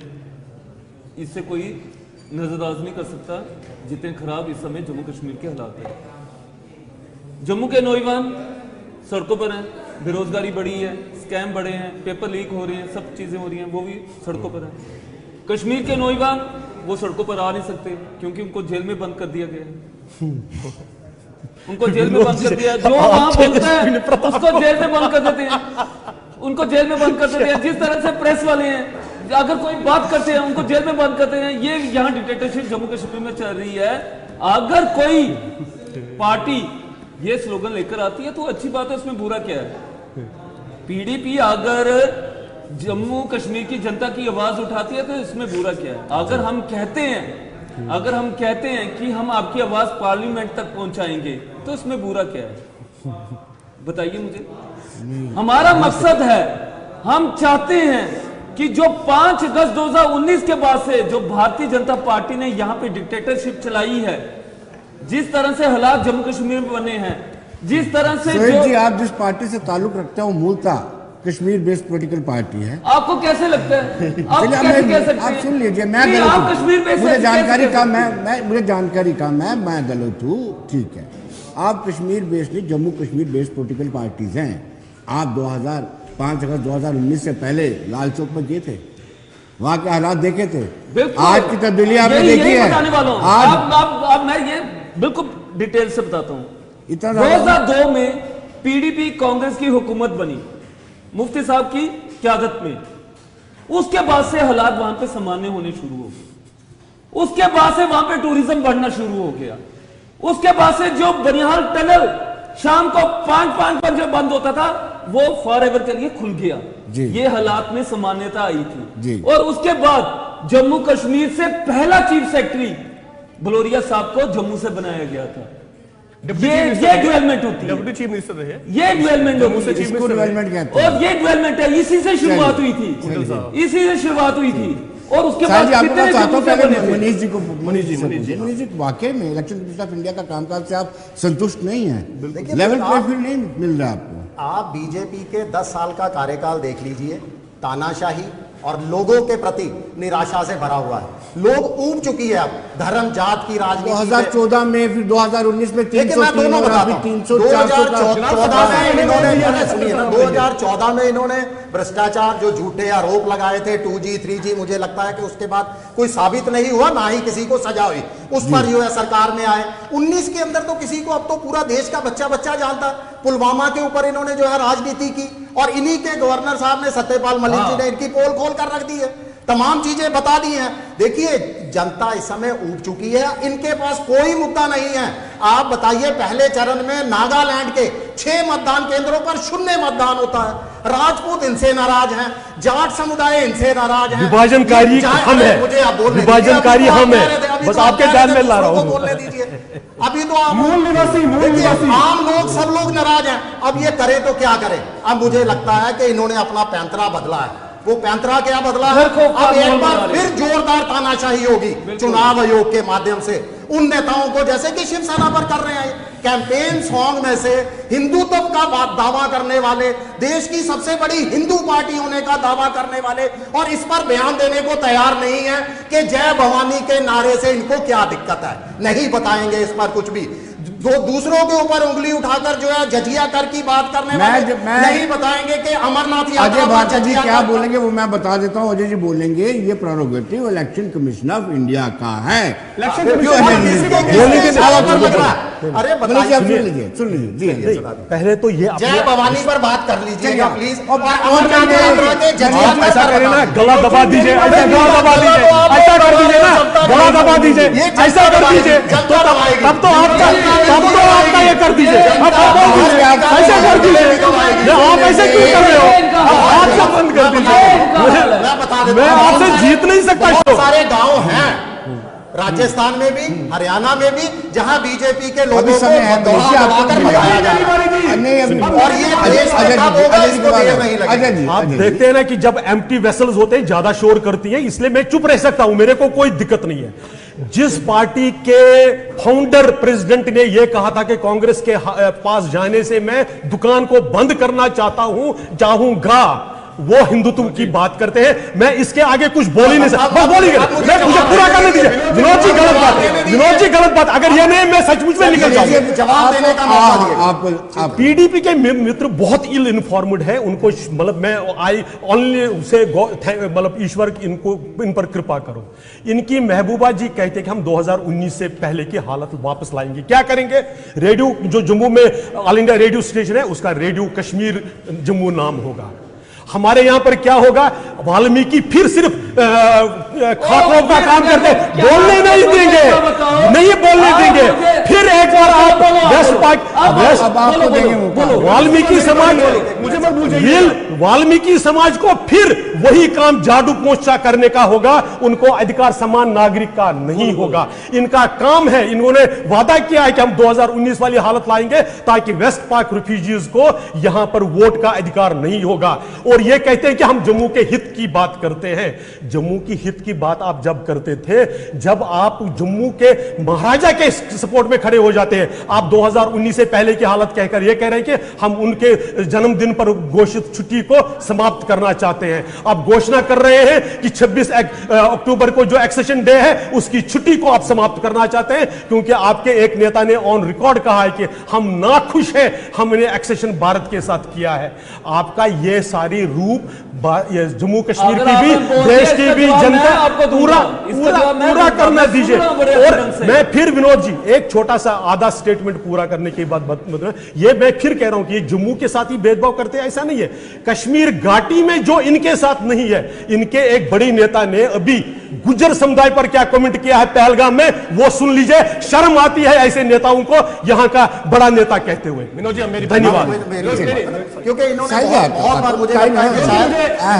इससे कोई नजरअंदाज नहीं कर सकता जितने खराब इस समय जम्मू कश्मीर के हालात हैं। जम्मू के नौजवान सड़कों पर हैं, बेरोजगारी बढ़ी है, स्कैम बढ़े हैं, पेपर लीक हो रहे हैं, सब चीजें हो रही हैं, वो भी सड़कों पर हैं। कश्मीर के नौजवान वो सड़कों पर आ नहीं सकते क्योंकि उनको जेल में बंद कर दिया गया है। उनको जेल में बंद कर दिया, जो वहां बोलता है उसको जेल में बंद कर देते हैं, उनको जेल में बंद कर देते हैं। जिस तरह से प्रेस वाले हैं, अगर कोई बात करते हैं उनको जेल में बंद करते हैं। ये यहाँ डिक्टेटरशिप जम्मू कश्मीर में चल रही है। अगर कोई पार्टी ये स्लोगन लेकर आती है तो अच्छी बात है, उसमें बुरा क्या है? पीडीपी अगर जम्मू कश्मीर की जनता की आवाज उठाती है तो इसमें बुरा क्या है? अगर हम कहते हैं कि हम आपकी आवाज पार्लियामेंट तक पहुंचाएंगे तो इसमें बुरा क्या है? बताइए मुझे। हमारा मकसद है, हम चाहते हैं कि जो 5 अगस्त 2019 के बाद से जो भारतीय जनता पार्टी ने यहाँ पे डिक्टेटरशिप चलाई है, जिस तरह से हालात जम्मू कश्मीर में बने हैं, जिस तरह से सुहेल जी, जो आप जिस पार्टी से ताल्लुक रखते हैं वो मूलतः कश्मीर बेस्ड पॉलिटिकल पार्टी है। आपको कैसे लगता है? आप चलिए, कैसे कह सकते आप हैं? सुन लीजिए, मैं नहीं, गलत आप हूं। कश्मीर पे मुझे कैसे जानकारी कह का सकते हैं? मुझे जानकारी का मैं गलत हूँ, ठीक है। आप कश्मीर बेस्ड नहीं, Jammu Kashmir based political parties हैं। आप 5 अगस्त 2019 से पहले लाल चौक में गए थे, वहां के हालात देखे थे। बिल्कुल। आज की तब्दीली आपने यही देखी है। बताने वाला हूं। आज अब मैं ये बिल्कुल डिटेल से बताता हूं। इतना ज्यादा 2002 में पीडीपी कांग्रेस की हुकूमत बनी मुफ्ती साहब की क़यादत में। उसके बाद से हालात वहां पे सामान्य होने शुरू हो गए। उसके बाद से वहां पे टूरिज्म बढ़ना शुरू हो गया। उसके बाद से जो बनिहाल टनल शाम को 5 बजे बंद होता था, वो फॉरएवर के लिए खुल गया। जी। ये हालात में सामान्यता आई जी। थी। और उसके बाद जम्मू कश्मीर से पहला चीफ सेक्रेटरी भलोरिया साहब को जम्मू से बनाया गया था। ये डेवलपमेंट होती है। डेप्यूटी चीफ मिनिस्टर रहे। ये डेवलपमेंट होती है। इसको डेवलपमेंट कहते हैं। और ये डेवलपमेंट है, इसी से शुरुआत हुई थी। इसी से शुरुआत हुई थी। और उसके साहब बाद जी, आपको कितने मैं चाहता हूं जम्मू से पहले बने थे? मनीष जी वाकई में इलेक्शन कमीशन ऑफ इंडिया का कामकाज से आप संतुष्ट नहीं है? देखिए, लेवल आप- प्ले फील्ड नहीं मिल रहा आपको। आप बीजेपी के 10 साल का कार्यकाल देख लीजिए, तानाशाही और लोगों के प्रति निराशा से भरा हुआ है। लोग ऊब चुकी है अब धर्म जात की राजनीति पे। 2014 में, फिर 2019 में देखिए, मैं 303 दोनों और बताता अभी हूं। 300-400 में इन्होंने सुनिए ना, 2014 में इन्होंने भ्रष्टाचार जो झूठे आरोप लगाए थे 2G 3G, मुझे लगता है कि उसके बाद कोई साबित नहीं हुआ, ना ही किसी को सजा हुई, उस पर जो है सरकार में आए। 19 के अंदर तो किसी को, अब तो पूरा देश का बच्चा जानता है। पुलवामा के ऊपर इन्होंने जो है राजनीति की, और इन्हीं के गवर्नर साहब ने, सत्यपाल मलिक जी ने इनकी पोल खोल कर रख दी है, तमाम चीजें बता दी हैं। देखिए, जनता इस समय ऊब चुकी है, इनके पास कोई मुद्दा नहीं है। आप बताइए, पहले चरण में नागालैंड के 6 मतदान केंद्रों पर 0 मतदान होता है। राजपूत इनसे नाराज हैं, जाट समुदाय इनसे नाराज है। विभाजनकारी हम है, मुझे आप बोलने दीजिए, विभाजनकारी अभी तो हम आप है। कह रहे थे, अभी बस तो आप आपके कह ध्यान रहे थे, में ला रहा दूसरों हूं। को बोलने दीजिए। अभी तो आप मूल निवासी देखिए, आम लोग, सब लोग नाराज हैं। अब ये करे तो क्या करे? अब मुझे लगता है कि इन्होंने अपना पैंतरा बदला है। वो पैंतरा क्या बदला है? अब एक बार फिर जोरदार तानाशाही होगी चुनाव आयोग के माध्यम से उन नेताओं को, जैसे कि शिवसेना पर कर रहे हैं। कैंपेन सॉन्ग में से हिंदुत्व का दावा करने वाले, देश की सबसे बड़ी हिंदू पार्टी होने का दावा करने वाले, और इस पर बयान देने को तैयार नहीं है कि जय भवानी के नारे से इनको क्या दिक्कत है। नहीं बताएंगे इस पर कुछ भी। दूसरों के ऊपर उंगली उठाकर जो है जजिया कर की बात करने वाले नहीं बताएंगे कि अमरनाथ अजय यात्रा भारती जी क्या बोलेंगे वो मैं बता देता हूं। अजय जी बोलेंगे, ये prerogative election commission of India का है। इलेक्शन अरे आप सुन लीजिए जी। पहले तो ये जय भवानी पर बात कर लीजिएगा प्लीज। और अमरनाथ यात्रा के जजिया आप पर ऐसा करें ना, बताइए। गला दबा दीजिए, ऐसा गला दबा दीजिए, ऐसा कर दीजिए ना, गला दबा दीजिए, ऐसा कर दीजिए, तब तो आपका ये कर दीजिए। अब आप बोल दीजिए, ऐसा कर दीजिए। आप ऐसे क्यों कर रहे हो? अब आपसे बंद कर दीजिए। मैं आपसे जीत नहीं सकता। बहुत सारे गांव हैं राजस्थान में भी, हरियाणा में भी, जहां बीजेपी के लोगों को दौड़ाकर भगाया जा रहा है। और ये देश कब होगा, इसको देर नहीं लगेगी। आप देखते हैं ना कि जब एम्प्टी वेसल्स होते हैं ज्यादा शोर करती हैं, इसलिए मैं चुप रह सकता हूं, मेरे को कोई दिक्कत नहीं है। जिस पार्टी के फाउंडर प्रेसिडेंट ने यह कहा था कि कांग्रेस के पास जाने से मैं दुकान को बंद करना चाहूंगा, वो हिंदुत्व की बात करते हैं। मैं इसके आगे कुछ बोल ही नहीं सकता। बस बोलिए, मैं मुझे पूरा करने दीजिए। विनोद जी गलत बात है, विनोद जी गलत बात। अगर ये नहीं, मैं सचमुच में निकल जाऊंगा। जवाब देने का मौका दिए। आप पीडीपी के मित्र बहुत इल इन्फॉर्म्ड है, उनको मतलब मैं आई ओनली से मतलब ईश्वर इन पर कृपा करो। इनकी महबूबा जी कहते कि हम 2019 से पहले की हालत वापस लाएंगे। क्या करेंगे? रेडियो जो जम्मू में ऑल इंडिया रेडियो स्टेशन है, उसका रेडियो कश्मीर जम्मू नाम होगा। हमारे यहां पर क्या होगा? वाल्मीकि फिर सिर्फ खातों का काम करते, बोलने नहीं देंगे, नहीं बोलने देंगे। फिर एक बार आप वाल्मीकि समाज, मुझे मत भूलिए, वाल्मीकि समाज को फिर वही काम झाड़ू पोंछा करने का होगा, उनको अधिकार समान नागरिक का नहीं होगा। इनका काम है, इन्होंने वादा किया है कि हम 2019 वाली हालत लाएंगे ताकि वेस्ट पाक रिफ्यूजीज को यहां पर वोट का अधिकार नहीं होगा। और ये कहते हैं कि हम जम्मू के हित की बात करते हैं। जम्मू की हित की बात आप जब करते थे जब आप जम्मू के महाराजा के सपोर्ट में खड़े हो जाते हैं। आप 2019 से पहले की हालत कहकर यह कह रहे हैं कि हम उनके जन्मदिन पर घोषित छुट्टी को समाप्त करना चाहते हैं। आप घोषणा कर रहे हैं कि 26 अक्टूबर को जो एक्सेशन डे है उसकी छुट्टी को आप समाप्त करना चाहते हैं, क्योंकि आपके एक नेता ने ऑन रिकॉर्ड कहा है कि हम नाखुश हैं, हमने एक्सेशन भारत के साथ किया है। आपका यह सारी रूप जम्मू कश्मीर की भी, देश की भी जनता पूरा करना दीजिए। और मैं फिर विनोद जी एक छोटा सा आधा स्टेटमेंट पूरा करने के बाद ये मैं फिर कह रहा हूं कि जम्मू के साथ ही भेदभाव करते हैं, ऐसा नहीं है। कश्मीर घाटी में जो इनके साथ नहीं है, इनके एक बड़ी नेता ने अभी गुज्जर समुदाय पर क्या कमेंट किया है पहलगाम में, वो सुन लीजिए। शर्म आती है ऐसे नेताओं को यहां का बड़ा नेता कहते हुए। विनोद जी मेरी धन्यवाद, क्योंकि इन्होंने बहुत बार मुझे लगता है कि शायद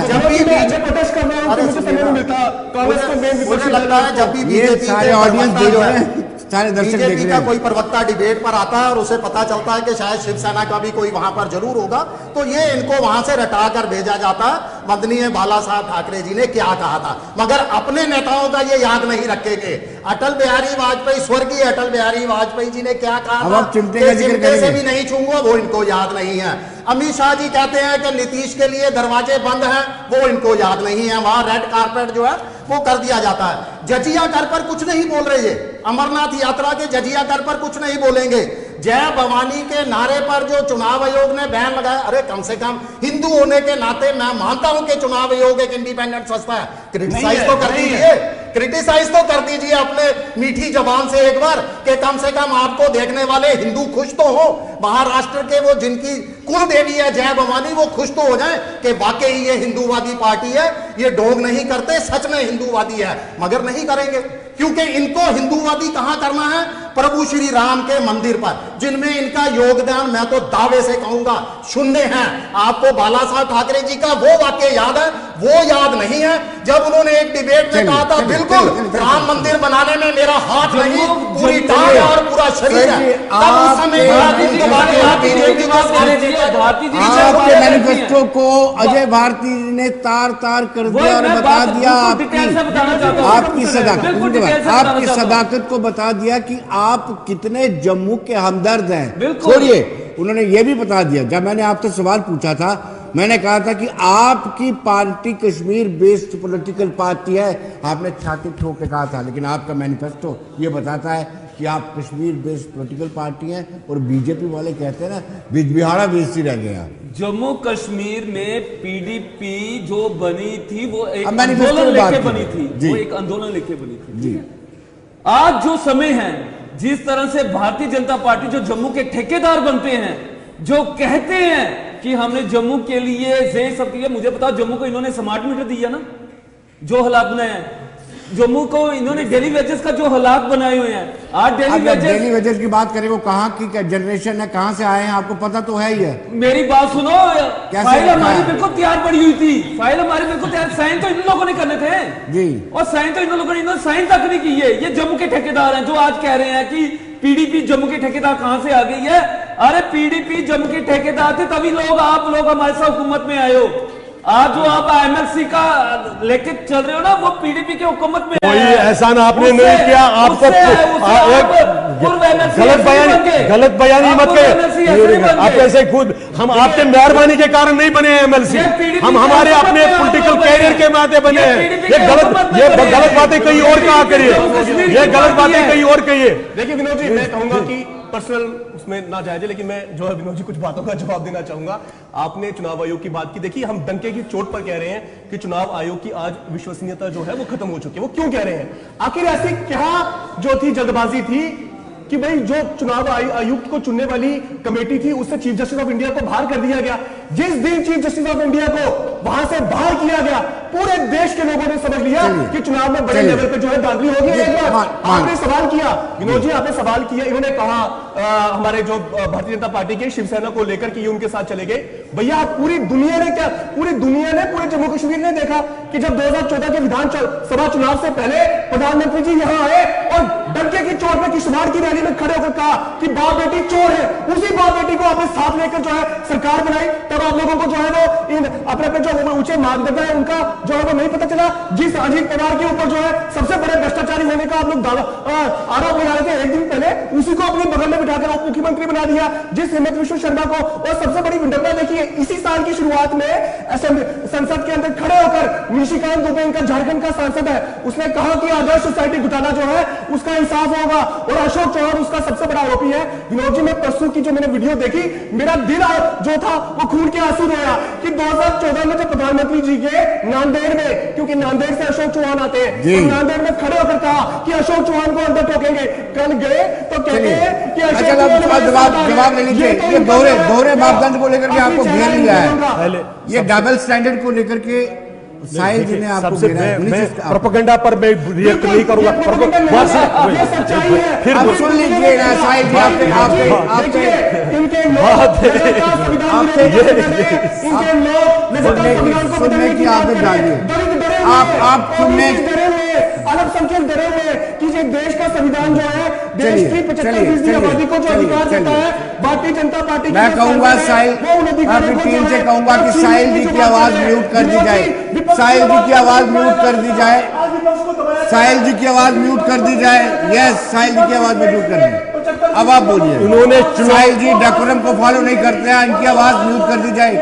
जब भी प्रोटेस्ट कर रहा हूं मुझे समय नहीं मिलता, कांग्रेस को मुझे लगता है जब भी बीजेपी सारे ऑडियंस देख रहे हैं, सारे दर्शक देख रहे बीजेपी का हैं, कोई प्रवक्ता डिबेट पर आता है और उसे पता चलता है कि शायद शिवसेना का भी कोई वहां पर जरूर होगा, तो ये इनको वहां से रटा कर भेजा जाता है। माननीय बाला साहब ठाकरे जी ने क्या कहा था, मगर अपने नेताओं का ये याद नहीं रखेंगे। अटल बिहारी वाजपेयी, स्वर्गीय अटल बिहारी वाजपेयी जी ने क्या कहा अब था, आप चिमटे का जिक्र चिमटे से करेंगे। भी नहीं छूंगा, वो इनको याद नहीं है। अमित शाह जी कहते हैं कि नीतीश के लिए दरवाजे बंद हैं, वो इनको याद नहीं है। वहां रेड कारपेट जो है वो कर दिया जाता है। जजिया कर पर कुछ नहीं बोल रहे, अमरनाथ यात्रा के जजिया कर पर कुछ नहीं बोलेंगे। जय भवानी के नारे पर जो चुनाव आयोग ने बैन लगाया, अरे कम से कम हिंदू होने के नाते मैं मानता हूं कि चुनाव आयोग एक इंडिपेंडेंट संस्था है, क्रिटिसाइज तो कर दीजिए, क्रिटिसाइज तो कर दीजिए अपने मीठी जबान से एक बार, कि कम से कम आपको देखने वाले हिंदू खुश तो हो। महाराष्ट्र के वो जिनकी कुल देवी है जय भवानी, वो खुश तो हो जाए कि वाकई ये हिंदूवादी पार्टी है, ये ढोंग नहीं करते, सच में हिंदूवादी है। मगर नहीं करेंगे, क्योंकि इनको हिंदूवादी कहां करना है, प्रभु श्री राम के मंदिर पर, जिनमें इनका योगदान मैं तो दावे से कहूंगा शून्य है। आपको बाला साहब ठाकरे जी का वो वाक्य याद है, वो याद नहीं है जब उन्होंने एक डिबेट में कहा था बिल्कुल राम मंदिर बनाने में मेरा हाथ नहीं, पूरी टांग और पूरा शरीर है। तब उस समय आपके मैनिफेस्टो को अजय भारती ने तार तार कर दिया और बता दिया आपकी सदाकत, आपकी सदाकत को बता दिया कि आप कितने जम्मू के हमदर्द हैं। छोड़िए, उन्होंने ये भी बता दिया, जब मैंने आपसे सवाल पूछा था मैंने कहा था कि आपकी party Kashmir based political party है, आपने छाती ठोक के कहा था, लेकिन आपका मैनिफेस्टो ये बताता है कि आप कश्मीर बेस्ड पॉलिटिकल पार्टी हैं। और बीजेपी वाले कहते हैं ना बिजबिहाड़ा बेचती रह गया। जम्मू कश्मीर में पीडीपी जो बनी थी वो एक मैनिफेस्टो आंदोलन की बात लेके बनी करें। थी, जी। वो एक आंदोलन लेके बनी थी। जी, आज जो समय है, जिस तरह से भारतीय जनता पार्टी जो जम्मू के ठेकेदार बनते हैं, जो कहते हैं कि हमने जम्मू के लिए ये सब किया, मुझे बताओ जम्मू को इन्होंने स्मार्ट मीटर दिया ना, जो हालात बनाए हैं जम्मू को इन्होंने डेली वेजेस का जो हालात बनाए हुए हैं। आज डेली वेजेस की बात करें, वो कहाँ की जनरेशन है, कहाँ से आए हैं, आपको पता तो है ही है। मेरी बात सुनो, फाइल हमारी बिल्कुल तैयार पड़ी हुई थी, फाइल हमारी बिल्कुल तैयार, साइन तो इन लोगों ने करने थे जी, और साइन तो इन लोगों ने, इन्होंने साइन तक नहीं किए। ये जम्मू के ठेकेदार हैं जो आज कह रहे हैं कि पीडीपी जम्मू के ठेकेदार कहां से आ गई है। अरे पीडीपी जम्मू के ठेकेदार थे, तभी आप लोग हमारे साथ हुकूमत में आए हो। आज जो आप एमएलसी का लेके चल रहे हो ना, वो पीडीपी के हुकूमत में कोई एहसान आपने नहीं किया, आपको गलत बयानी मत करें। आप ऐसे खुद, हम आपके मेहरबानी के कारण नहीं बने हैं एमएलसी, हम हमारे अपने पॉलिटिकल कैरियर के माते बने हैं। ये गलत बातें कहीं और कहा करिए, ये गलत बातें कहीं और कहिए। देखिए विनोद जी, मैं कहूंगा कि पर्सनल उसमें ना जाए, लेकिन मैं जो है विनोद जी कुछ बातों का जवाब देना चाहूंगा। आपने चुनाव आयोग की बात की, देखिए हम डंके की चोट पर कह रहे हैं कि चुनाव आयोग की आज विश्वसनीयता जो है वो खत्म हो चुकी है। वो क्यों कह रहे हैं? आखिर ऐसी क्या जो थी जल्दबाजी थी कि भाई जो चुनाव आयुक्त को चुनने वाली कमेटी थी उससे चीफ जस्टिस ऑफ इंडिया को बाहर कर दिया गया। जिस दिन चीफ जस्टिस ऑफ इंडिया को वहां से बाहर किया गया, पूरे देश के लोगों ने समझ लिया कि चुनाव में बड़े लेवल पे जो है धांधली होगी। एक बार आपने सवाल किया, विनोद जी आपने सवाल किया, इन्होंने कहा हमारे जो भारतीय जनता पार्टी के शिवसेना को लेकर कि ये उनके साथ चले गए। भैया पूरी दुनिया ने क्या, पूरी दुनिया ने, पूरे जम्मू कश्मीर ने देखा कि जब 2014 के विधानसभा चुनाव से पहले प्रधानमंत्री जी यहां आए और डंके की चोट पे किश्तवाड़ की रैली में खड़े होकर कहा कि बाप बेटी चोर है, उसी बाप बेटी को आपने साथ लेकर जो है सरकार बनाई। तब आप लोगों को जो है वो इन अपने जो ऊंचे मानदंड है उनका जो है वो नहीं पता चला। जिस अजीत पवार के ऊपर जो है सबसे बड़े भ्रष्टाचारी होने का आप लोग आरोप लगा रहे थे, एक दिन पहले उसी को अपने बगल में बिठाकर उप मुख्यमंत्री बना दिया। जिस हेमंत विश्व शर्मा को, और सबसे बड़ी विडंबना देखिए, इसी साल की शुरुआत में संसद के अंदर खड़े होकर निशिकांत दुबे, इनका झारखंड का सांसद है, उसने कहा कि आदर्श सोसाइटी घोटाला जो है उसका इंसाफ होगा, और अशोक चौहान उसका सबसे बड़ा आरोपी है। विनोद जी, मैं परसों की जो मैंने वीडियो देखी, मेरा दिल जो था वो खून के आंसू रोया कि 2014 में जब प्रधानमंत्री जी के नांदेड़ में, क्योंकि नांदेड़ से अशोक चौहान आते हैं, तो नांदेड़ में खड़े होकर कहा कि अशोक चौहान को अंदर ठोकेंगे। कल गए तो कहते हैं कि अशोक जवाब ले लीजिए। ये दोहरे मापदंड को लेकर के आपको घेर लिया है, ये डबल स्टैंडर्ड को लेकर के साहिल जी ने आपको सबसे मैं प्रोपेगेंडा पर मैं रिएक्ट नहीं करूंगा। फिर आप सुन लीजिए ना साहिल जी, सुनने की आदत डालिए, आप सुनने अल्पसंख्यक डरे हुए कि ये देश का संविधान जो है देश की 75% आबादी को जो अधिकार देता है, भारतीय जनता पार्टी मैं कहूंगा साहिल, अपनी टीम से कहूंगा कि साहिल जी की आवाज म्यूट कर दी जाए, साहिल जी की आवाज म्यूट कर दी जाए, साहिल जी की आवाज म्यूट कर दी जाए। यस, साहिल जी की आवाज म्यूट कर दी। अब आप बोलिए। इन्होंने साहिल जी डेकोरम को फॉलो नहीं करते हैं, इनकी आवाज म्यूट कर दी जाए।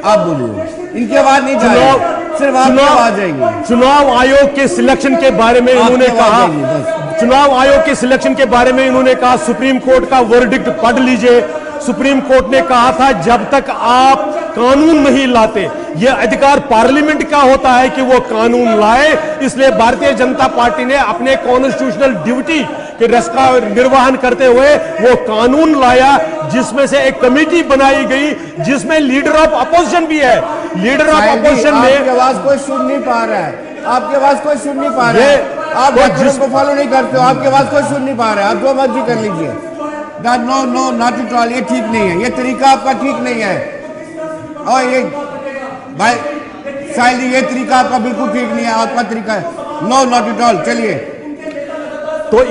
आप बोलिए, इनकी आवाज नहीं जाएगी, सिर्फ आपकी आवाज जाएगी। चुनाव आयोग के सिलेक्शन के बारे में इन्होंने कहा, चुनाव आयोग के सिलेक्शन के बारे में इन्होंने कहा सुप्रीम कोर्ट का वर्डिक्ट पढ़ लीजिए। सुप्रीम कोर्ट ने कहा था जब तक आप कानून नहीं लाते, यह अधिकार पार्लियामेंट का होता है कि वो कानून लाए। इसलिए भारतीय जनता पार्टी ने अपने कॉन्स्टिट्यूशनल ड्यूटी के का निर्वहन करते हुए वो कानून लाया, जिसमें से एक कमेटी बनाई गई जिसमें लीडर ऑफ अपोजिशन भी है। लीडर ऑफ अपोजिशन ने आपकी आवाज कोई सुन नहीं पा रहा है, आपकी आवाज कोई सुन नहीं पा रहा है, आप जिसको फॉलो नहीं करते हो, आपकी आवाज कोई सुन नहीं पा रहा है। आप जो मर्जी कर लीजिए। No no not at all, ये ठीक नहीं है, ये तरीका आपका ठीक नहीं है। और ये भाई साहिल जी, ये तरीका आपका बिल्कुल ठीक नहीं है, आपका तरीका है नो नॉट एट ऑल। चलिए, तो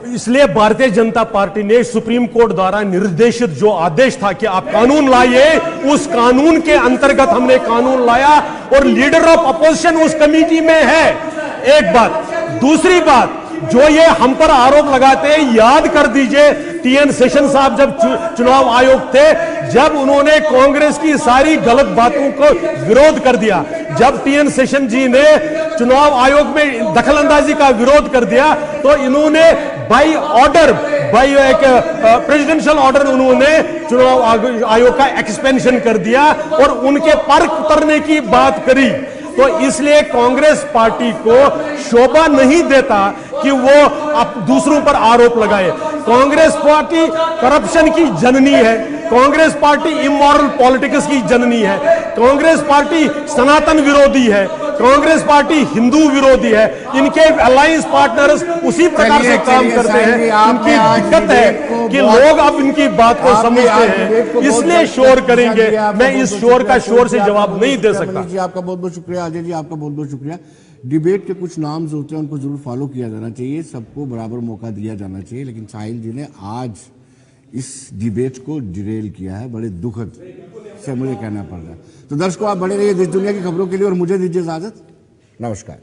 इसलिए भारतीय जनता पार्टी ने सुप्रीम कोर्ट द्वारा निर्देशित जो आदेश था कि आप कानून लाइए, उस कानून के अंतर्गत हमने कानून लाया और लीडर ऑफ अपोजिशन उस कमेटी में है। एक बात। दूसरी बात, जो ये हम पर आरोप लगाते हैं, याद कर दीजिए टीएन सेशन साहब जब चुनाव आयोग थे, जब उन्होंने कांग्रेस की सारी गलत बातों को विरोध कर दिया, जब टीएन सेशन जी ने चुनाव आयोग में दखलंदाजी का विरोध कर दिया, तो इन्होंने बाई ऑर्डर, बाई एक प्रेसिडेंशियल ऑर्डर उन्होंने चुनाव आयोग का एक्सपेंशन कर दिया और उनके पर उतरने की बात करी। तो इसलिए कांग्रेस पार्टी को शोभा नहीं देता कि वो अब दूसरों पर आरोप लगाए। कांग्रेस पार्टी करप्शन की जननी है, कांग्रेस पार्टी इमोरल पॉलिटिक्स की जननी है, कांग्रेस पार्टी सनातन विरोधी है, कांग्रेस पार्टी हिंदू विरोधी है। इनके अलायंस पार्टनर्स उसी प्रकार से काम करते हैं। इनकी दिक्कत है कि लोग अब इनकी बात को समझते हैं, इसलिए शोर करेंगे। मैं इस शोर का शोर से जवाब नहीं दे सकता। आपका बहुत बहुत शुक्रिया अजय जी, आपका बहुत बहुत शुक्रिया। डिबेट के कुछ नाम्स होते हैं, उनको जरूर फॉलो किया जाना चाहिए, सबको बराबर मौका दिया जाना चाहिए। लेकिन साहिल जी ने आज इस डिबेट को डिरेल किया है, बड़े दुखद से मुझे कहना पड़ रहा है। तो दर्शकों, आप बने रहिए देश दुनिया की खबरों के लिए और मुझे दीजिए इजाजत। नमस्कार।